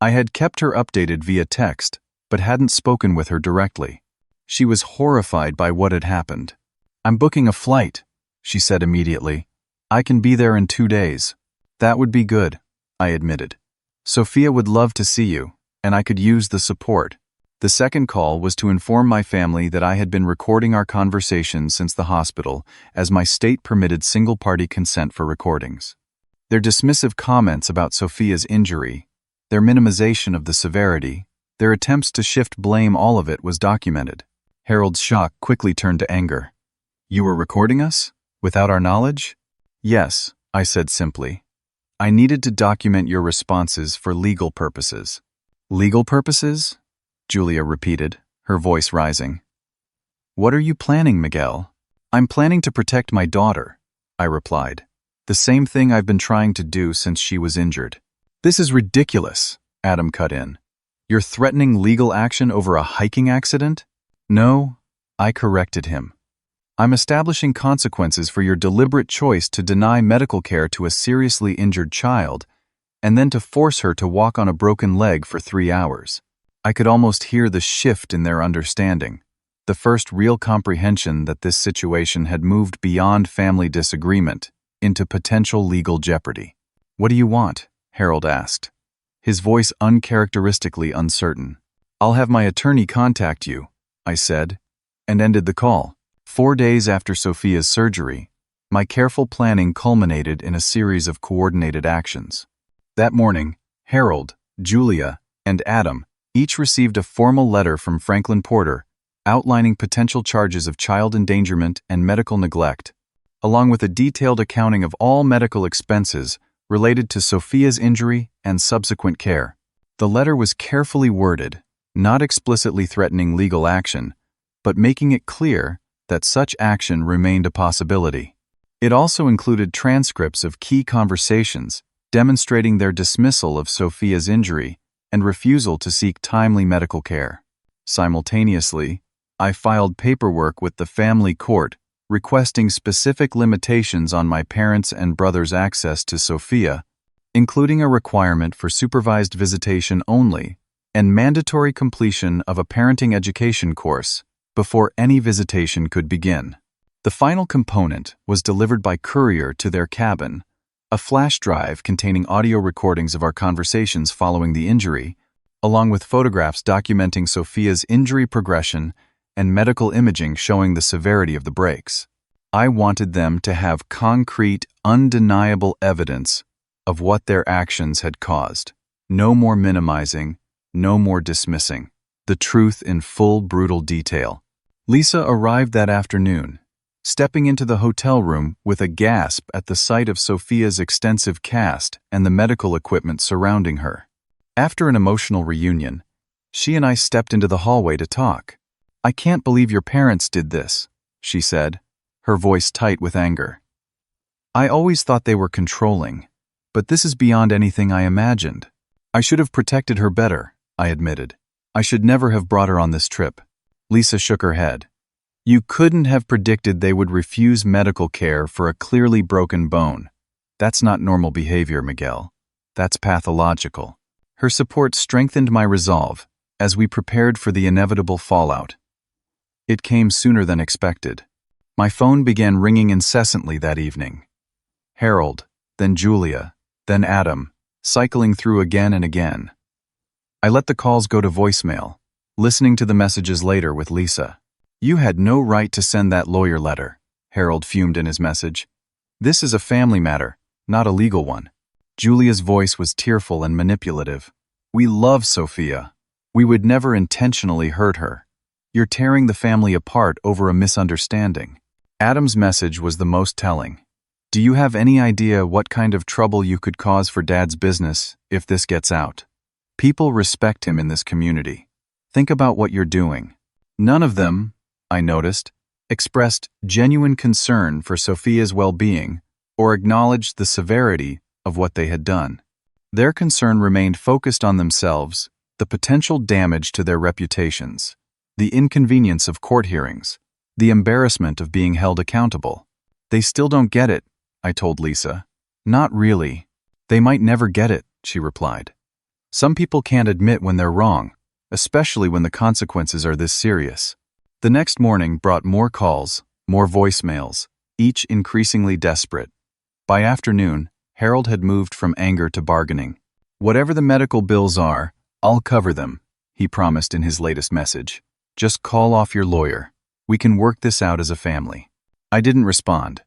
I had kept her updated via text, but hadn't spoken with her directly. She was horrified by what had happened. "I'm booking a flight," she said immediately. "I can be there in 2 days." "That would be good," I admitted. "Sophia would love to see you, and I could use the support." The second call was to inform my family that I had been recording our conversations since the hospital, as my state permitted single-party consent for recordings. Their dismissive comments about Sophia's injury, their minimization of the severity, their attempts to shift blame, all of it was documented. Harold's shock quickly turned to anger. "You were recording us? Without our knowledge?" "Yes," I said simply. "I needed to document your responses for legal purposes." "Legal purposes?" Julia repeated, her voice rising. "What are you planning, Miguel?" "I'm planning to protect my daughter," I replied. "The same thing I've been trying to do since she was injured." "This is ridiculous," Adam cut in. "You're threatening legal action over a hiking accident?" "No," I corrected him. "I'm establishing consequences for your deliberate choice to deny medical care to a seriously injured child, and then to force her to walk on a broken leg for 3 hours. I could almost hear the shift in their understanding, the first real comprehension that this situation had moved beyond family disagreement into potential legal jeopardy. "What do you want?" Harold asked, his voice uncharacteristically uncertain. "I'll have my attorney contact you," I said, and ended the call. 4 days after Sophia's surgery, my careful planning culminated in a series of coordinated actions. That morning, Harold, Julia, and Adam each received a formal letter from Franklin Porter outlining potential charges of child endangerment and medical neglect, along with a detailed accounting of all medical expenses related to Sophia's injury and subsequent care. The letter was carefully worded, not explicitly threatening legal action, but making it clear that such action remained a possibility. It also included transcripts of key conversations demonstrating their dismissal of Sophia's injury and refusal to seek timely medical care. Simultaneously, I filed paperwork with the family court requesting specific limitations on my parents' and brother's access to Sophia, including a requirement for supervised visitation only and mandatory completion of a parenting education course before any visitation could begin. The final component was delivered by courier to their cabin, a flash drive containing audio recordings of our conversations following the injury, along with photographs documenting Sophia's injury progression and medical imaging showing the severity of the breaks. I wanted them to have concrete, undeniable evidence of what their actions had caused. No more minimizing, no more dismissing. The truth in full, brutal detail. Lisa arrived that afternoon, stepping into the hotel room with a gasp at the sight of Sophia's extensive cast and the medical equipment surrounding her. After an emotional reunion, she and I stepped into the hallway to talk. "I can't believe your parents did this," she said, her voice tight with anger. "I always thought they were controlling, but this is beyond anything I imagined. I should have protected her better," I admitted. "I should never have brought her on this trip." Lisa shook her head. "You couldn't have predicted they would refuse medical care for a clearly broken bone. That's not normal behavior, Miguel. That's pathological." Her support strengthened my resolve as we prepared for the inevitable fallout. It came sooner than expected. My phone began ringing incessantly that evening. Harold, then Julia, then Adam, cycling through again and again. I let the calls go to voicemail, listening to the messages later with Lisa. "You had no right to send that lawyer letter," Harold fumed in his message. "This is a family matter, not a legal one." Julia's voice was tearful and manipulative. "We love Sophia. We would never intentionally hurt her. You're tearing the family apart over a misunderstanding." Adam's message was the most telling. "Do you have any idea what kind of trouble you could cause for Dad's business if this gets out? People respect him in this community. Think about what you're doing." None of them, I noticed, expressed genuine concern for Sophia's well-being or acknowledged the severity of what they had done. Their concern remained focused on themselves, the potential damage to their reputations, the inconvenience of court hearings, the embarrassment of being held accountable. "They still don't get it," I told Lisa. "Not really. They might never get it," she replied. "Some people can't admit when they're wrong, especially when the consequences are this serious." The next morning brought more calls, more voicemails, each increasingly desperate. By afternoon, Harold had moved from anger to bargaining. "Whatever the medical bills are, I'll cover them," he promised in his latest message. "Just call off your lawyer. We can work this out as a family." I didn't respond.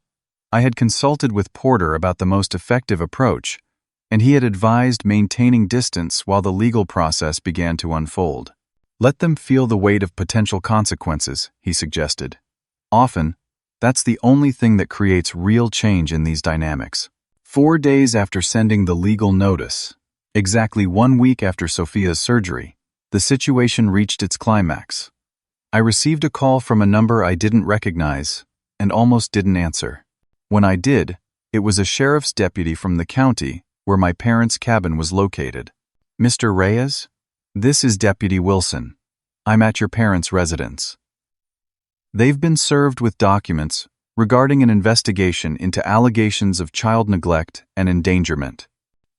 I had consulted with Porter about the most effective approach, and he had advised maintaining distance while the legal process began to unfold. "Let them feel the weight of potential consequences," he suggested. "Often, that's the only thing that creates real change in these dynamics." 4 days after sending the legal notice, exactly 1 week after Sophia's surgery, the situation reached its climax. I received a call from a number I didn't recognize and almost didn't answer. When I did, it was a sheriff's deputy from the county where my parents' cabin was located. "Mr. Reyes? This is Deputy Wilson. I'm at your parents' residence. They've been served with documents regarding an investigation into allegations of child neglect and endangerment.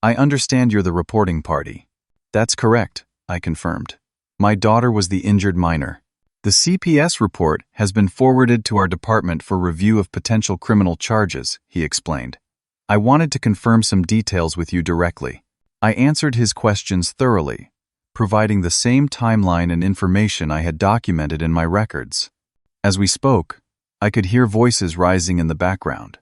I understand you're the reporting party." "That's correct," I confirmed. "My daughter was the injured minor. The CPS report has been forwarded to our department for review of potential criminal charges," he explained. "I wanted to confirm some details with you directly." I answered his questions thoroughly, providing the same timeline and information I had documented in my records. As we spoke, I could hear voices rising in the background.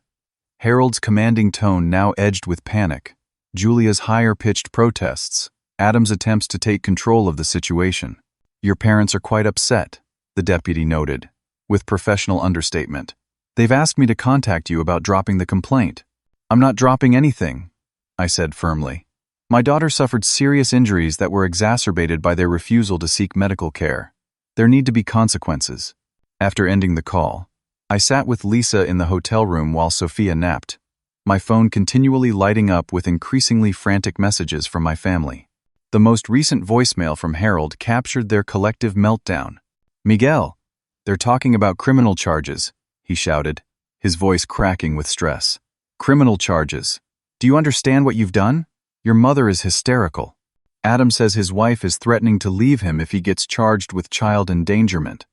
Harold's commanding tone now edged with panic, Julia's higher-pitched protests, Adam's attempts to take control of the situation. "Your parents are quite upset," the deputy noted, with professional understatement. "They've asked me to contact you about dropping the complaint." "I'm not dropping anything," I said firmly. "My daughter suffered serious injuries that were exacerbated by their refusal to seek medical care. There need to be consequences." After ending the call, I sat with Lisa in the hotel room while Sophia napped, my phone continually lighting up with increasingly frantic messages from my family. The most recent voicemail from Harold captured their collective meltdown. "Miguel, they're talking about criminal charges," he shouted, his voice cracking with stress. "Criminal charges. Do you understand what you've done? Your mother is hysterical. Adam says his wife is threatening to leave him if he gets charged with child endangerment.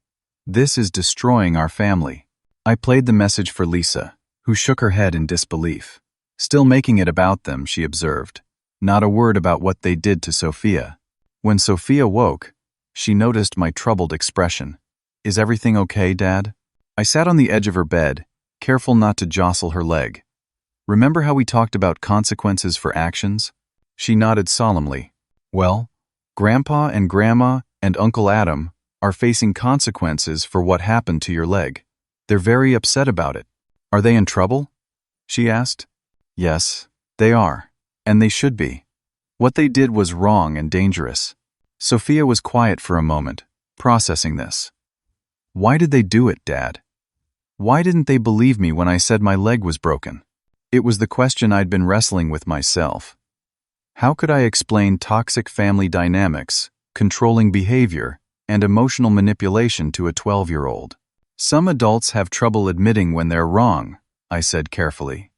This is destroying our family." I played the message for Lisa, who shook her head in disbelief. Still making it about them, she observed. Not a word about what they did to Sophia. When Sophia woke, she noticed my troubled expression. "Is everything okay, Dad?" I sat on the edge of her bed, careful not to jostle her leg. "Remember how we talked about consequences for actions?" She nodded solemnly. "Well, Grandpa and Grandma and Uncle Adam are facing consequences for what happened to your leg. They're very upset about it." "Are they in trouble?" she asked. "Yes, they are, and they should be. What they did was wrong and dangerous." Sophia was quiet for a moment, processing this. "Why did they do it, Dad? Why didn't they believe me when I said my leg was broken?" It was the question I'd been wrestling with myself. How could I explain toxic family dynamics, controlling behavior, and emotional manipulation to a 12-year-old? "Some adults have trouble admitting when they're wrong," I said carefully.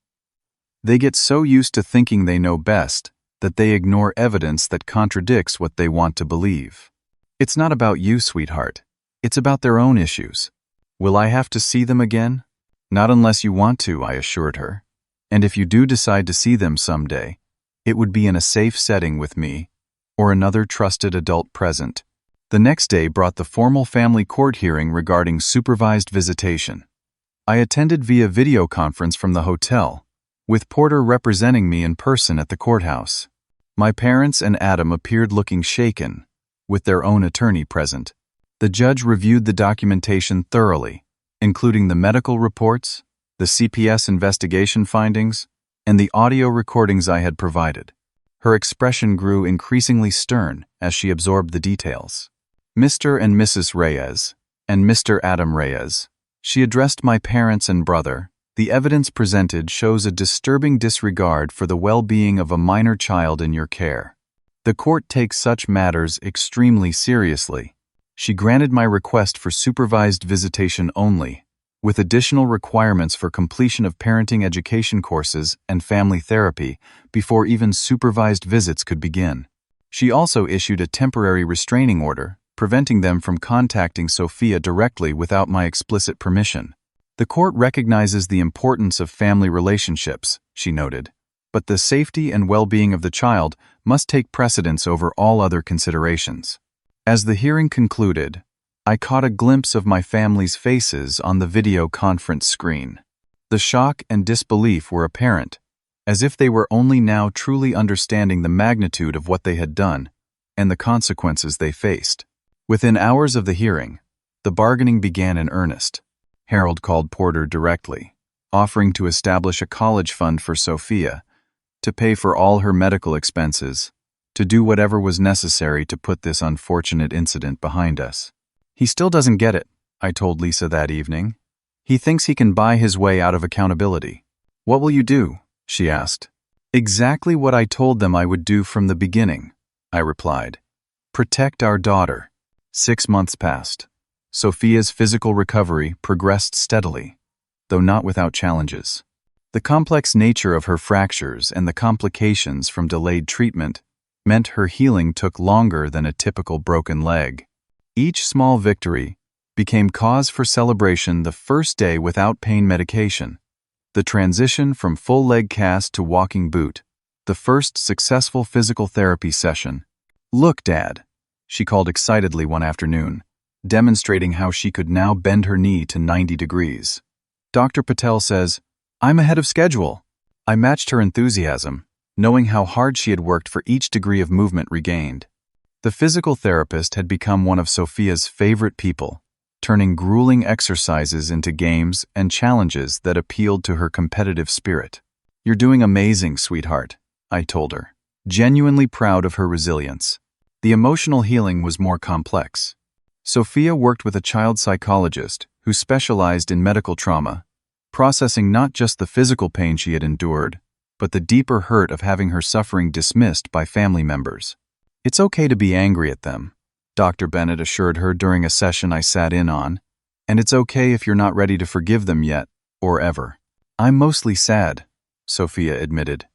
"They get so used to thinking they know best that they ignore evidence that contradicts what they want to believe. It's not about you, sweetheart. It's about their own issues." "Will I have to see them again?" "Not unless you want to," I assured her. "And if you do decide to see them someday, it would be in a safe setting with me or another trusted adult present." The next day brought the formal family court hearing regarding supervised visitation. I attended via video conference from the hotel, with Porter representing me in person at the courthouse. My parents and Adam appeared looking shaken, with their own attorney present. The judge reviewed the documentation thoroughly, including the medical reports, the CPS investigation findings, and the audio recordings I had provided. Her expression grew increasingly stern as she absorbed the details. "Mr. and Mrs. Reyes, and Mr. Adam Reyes," she addressed my parents and brother. "The evidence presented shows a disturbing disregard for the well-being of a minor child in your care. The court takes such matters extremely seriously." She granted my request for supervised visitation only, with additional requirements for completion of parenting education courses and family therapy before even supervised visits could begin. She also issued a temporary restraining order, preventing them from contacting Sophia directly without my explicit permission. "The court recognizes the importance of family relationships," she noted, "but the safety and well-being of the child must take precedence over all other considerations." As the hearing concluded, I caught a glimpse of my family's faces on the video conference screen. The shock and disbelief were apparent, as if they were only now truly understanding the magnitude of what they had done and the consequences they faced. Within hours of the hearing, the bargaining began in earnest. Harold called Porter directly, offering to establish a college fund for Sophia, to pay for all her medical expenses, to do whatever was necessary to put this unfortunate incident behind us. "He still doesn't get it," I told Lisa that evening. "He thinks he can buy his way out of accountability." "What will you do?" she asked. "Exactly what I told them I would do from the beginning," I replied. "Protect our daughter." 6 months passed. Sophia's physical recovery progressed steadily, though not without challenges. The complex nature of her fractures and the complications from delayed treatment meant her healing took longer than a typical broken leg. Each small victory became cause for celebration. The first day without pain medication, the transition from full leg cast to walking boot, the first successful physical therapy session. "Look, Dad," she called excitedly one afternoon, demonstrating how she could now bend her knee to 90 degrees. "Dr. Patel says, I'm ahead of schedule." I matched her enthusiasm, knowing how hard she had worked for each degree of movement regained. The physical therapist had become one of Sophia's favorite people, turning grueling exercises into games and challenges that appealed to her competitive spirit. "You're doing amazing, sweetheart," I told her, genuinely proud of her resilience. The emotional healing was more complex. Sophia worked with a child psychologist who specialized in medical trauma, processing not just the physical pain she had endured, but the deeper hurt of having her suffering dismissed by family members. "It's okay to be angry at them," Dr. Bennett assured her during a session I sat in on, "and it's okay if you're not ready to forgive them yet, or ever." "I'm mostly sad," Sophia admitted.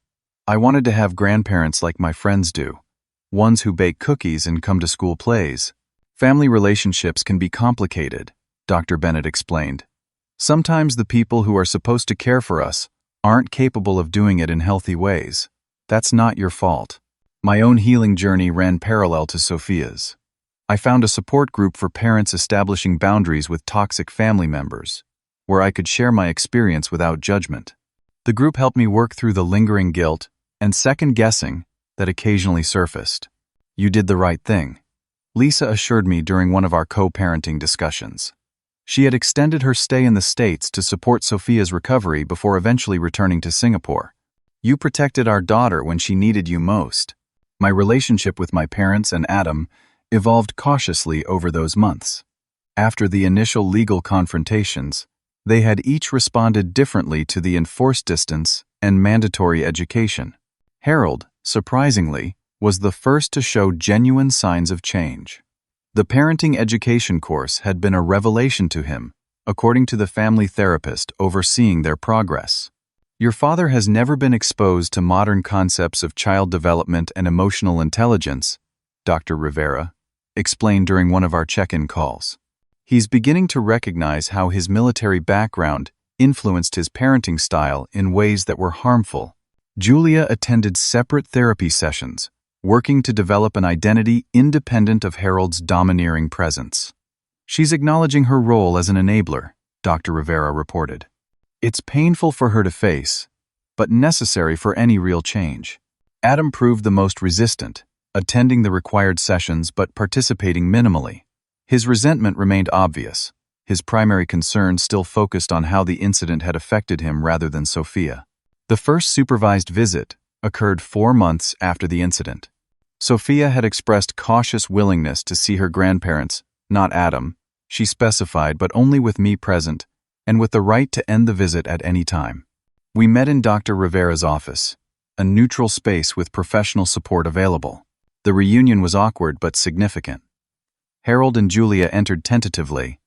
"I wanted to have grandparents like my friends do, ones who bake cookies and come to school plays." "Family relationships can be complicated," Dr. Bennett explained. Sometimes the people who are supposed to care for us aren't capable of doing it in healthy ways. That's not your fault. My own healing journey ran parallel to Sophia's. I found a support group for parents establishing boundaries with toxic family members, where I could share my experience without judgment. The group helped me work through the lingering guilt and second-guessing that occasionally surfaced. You did the right thing, Lisa assured me during one of our co-parenting discussions. She had extended her stay in the States to support Sophia's recovery before eventually returning to Singapore. You protected our daughter when she needed you most. My relationship with my parents and Adam evolved cautiously over those months. After the initial legal confrontations, they had each responded differently to the enforced distance and mandatory education. Harold, surprisingly, was the first to show genuine signs of change. The parenting education course had been a revelation to him, according to the family therapist overseeing their progress. Your father has never been exposed to modern concepts of child development and emotional intelligence, Dr. Rivera explained during one of our check-in calls. He's beginning to recognize how his military background influenced his parenting style in ways that were harmful. Julia attended separate therapy sessions, working to develop an identity independent of Harold's domineering presence. She's acknowledging her role as an enabler, Dr. Rivera reported. It's painful for her to face, but necessary for any real change. Adam proved the most resistant, attending the required sessions but participating minimally. His resentment remained obvious, his primary concern still focused on how the incident had affected him rather than Sophia. The first supervised visit occurred 4 months after the incident. Sophia had expressed cautious willingness to see her grandparents, not Adam, she specified, but only with me present, and with the right to end the visit at any time. We met in Dr. Rivera's office, a neutral space with professional support available. The reunion was awkward but significant. Harold and Julia entered tentatively,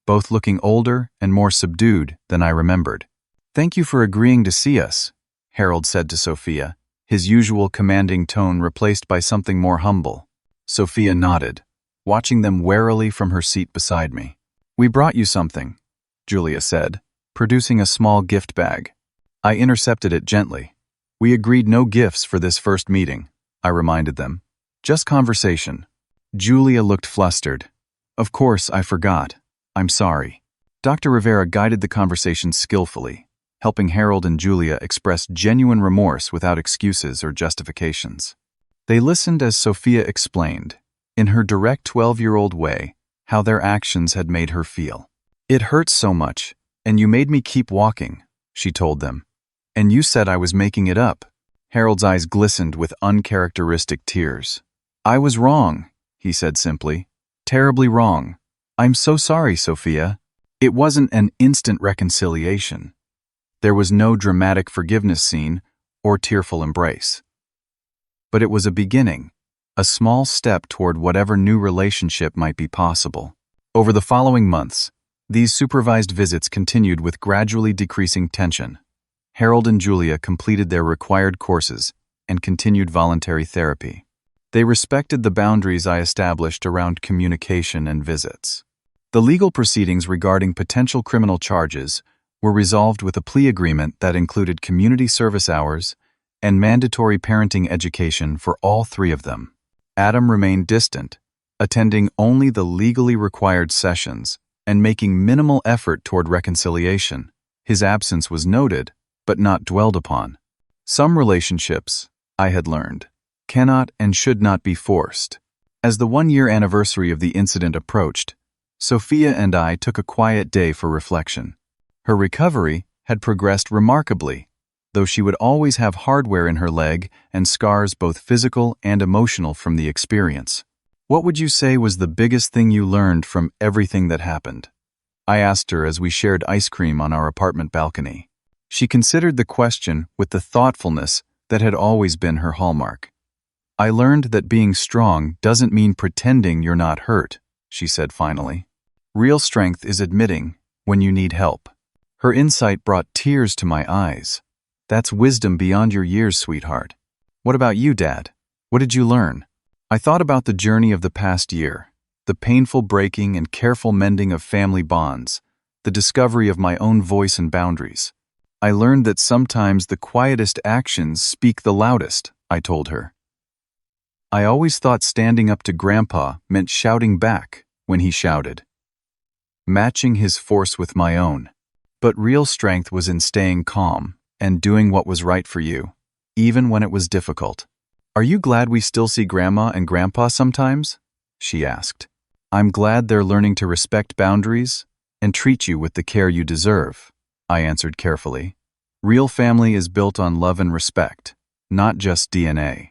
both looking older and more subdued than I remembered. "Thank you for agreeing to see us," Harold said to Sophia, his usual commanding tone replaced by something more humble. Sophia nodded, watching them warily from her seat beside me. "We brought you something," Julia said, producing a small gift bag. I intercepted it gently. "We agreed no gifts for this first meeting," I reminded them. "Just conversation." Julia looked flustered. "Of course, I forgot. I'm sorry." Dr. Rivera guided the conversation skillfully, helping Harold and Julia express genuine remorse without excuses or justifications. They listened as Sophia explained, in her direct 12-year-old way, how their actions had made her feel. "It hurts so much, and you made me keep walking," she told them. "And you said I was making it up." Harold's eyes glistened with uncharacteristic tears. "I was wrong," he said simply. "Terribly wrong. I'm so sorry, Sophia." It wasn't an instant reconciliation. There was no dramatic forgiveness scene or tearful embrace. But it was a beginning, a small step toward whatever new relationship might be possible. Over the following months, these supervised visits continued with gradually decreasing tension. Harold and Julia completed their required courses and continued voluntary therapy. They respected the boundaries I established around communication and visits. The legal proceedings regarding potential criminal charges were resolved with a plea agreement that included community service hours and mandatory parenting education for all 3 of them. Adam remained distant, attending only the legally required sessions and making minimal effort toward reconciliation. His absence was noted, but not dwelled upon. Some relationships, I had learned, cannot and should not be forced. As the 1-year anniversary of the incident approached, Sophia and I took a quiet day for reflection. Her recovery had progressed remarkably, though she would always have hardware in her leg and scars both physical and emotional from the experience. "What would you say was the biggest thing you learned from everything that happened?" I asked her as we shared ice cream on our apartment balcony. She considered the question with the thoughtfulness that had always been her hallmark. "I learned that being strong doesn't mean pretending you're not hurt," she said finally. "Real strength is admitting when you need help." Her insight brought tears to my eyes. "That's wisdom beyond your years, sweetheart." "What about you, Dad? What did you learn?" I thought about the journey of the past year, the painful breaking and careful mending of family bonds, the discovery of my own voice and boundaries. I learned that sometimes the quietest actions speak the loudest, I told her. I always thought standing up to Grandpa meant shouting back when he shouted, matching his force with my own. But real strength was in staying calm and doing what was right for you, even when it was difficult. Are you glad we still see Grandma and Grandpa sometimes? She asked. I'm glad they're learning to respect boundaries and treat you with the care you deserve, I answered carefully. Real family is built on love and respect, not just DNA.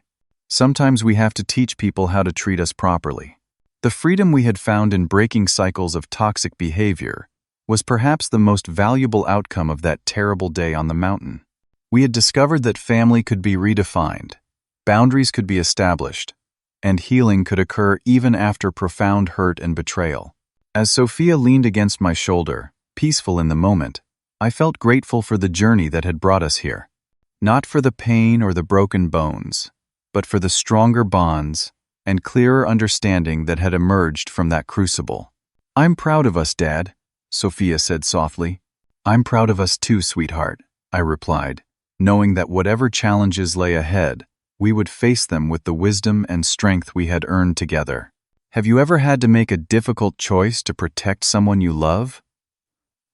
Sometimes we have to teach people how to treat us properly. The freedom we had found in breaking cycles of toxic behavior was perhaps the most valuable outcome of that terrible day on the mountain. We had discovered that family could be redefined, boundaries could be established, and healing could occur even after profound hurt and betrayal. As Sophia leaned against my shoulder, peaceful in the moment, I felt grateful for the journey that had brought us here. Not for the pain or the broken bones, but for the stronger bonds and clearer understanding that had emerged from that crucible. I'm proud of us, Dad, Sophia said softly. I'm proud of us too, sweetheart, I replied, knowing that whatever challenges lay ahead, we would face them with the wisdom and strength we had earned together. Have you ever had to make a difficult choice to protect someone you love?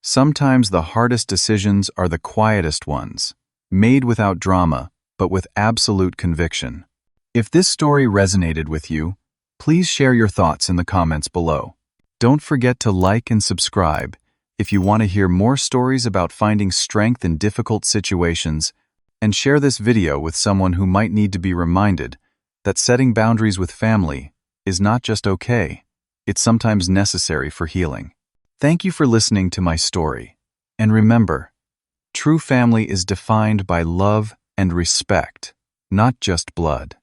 Sometimes the hardest decisions are the quietest ones, made without drama, but with absolute conviction. If this story resonated with you, please share your thoughts in the comments below. Don't forget to like and subscribe if you want to hear more stories about finding strength in difficult situations, and share this video with someone who might need to be reminded that setting boundaries with family is not just okay, it's sometimes necessary for healing. Thank you for listening to my story. And remember, true family is defined by love and respect, not just blood.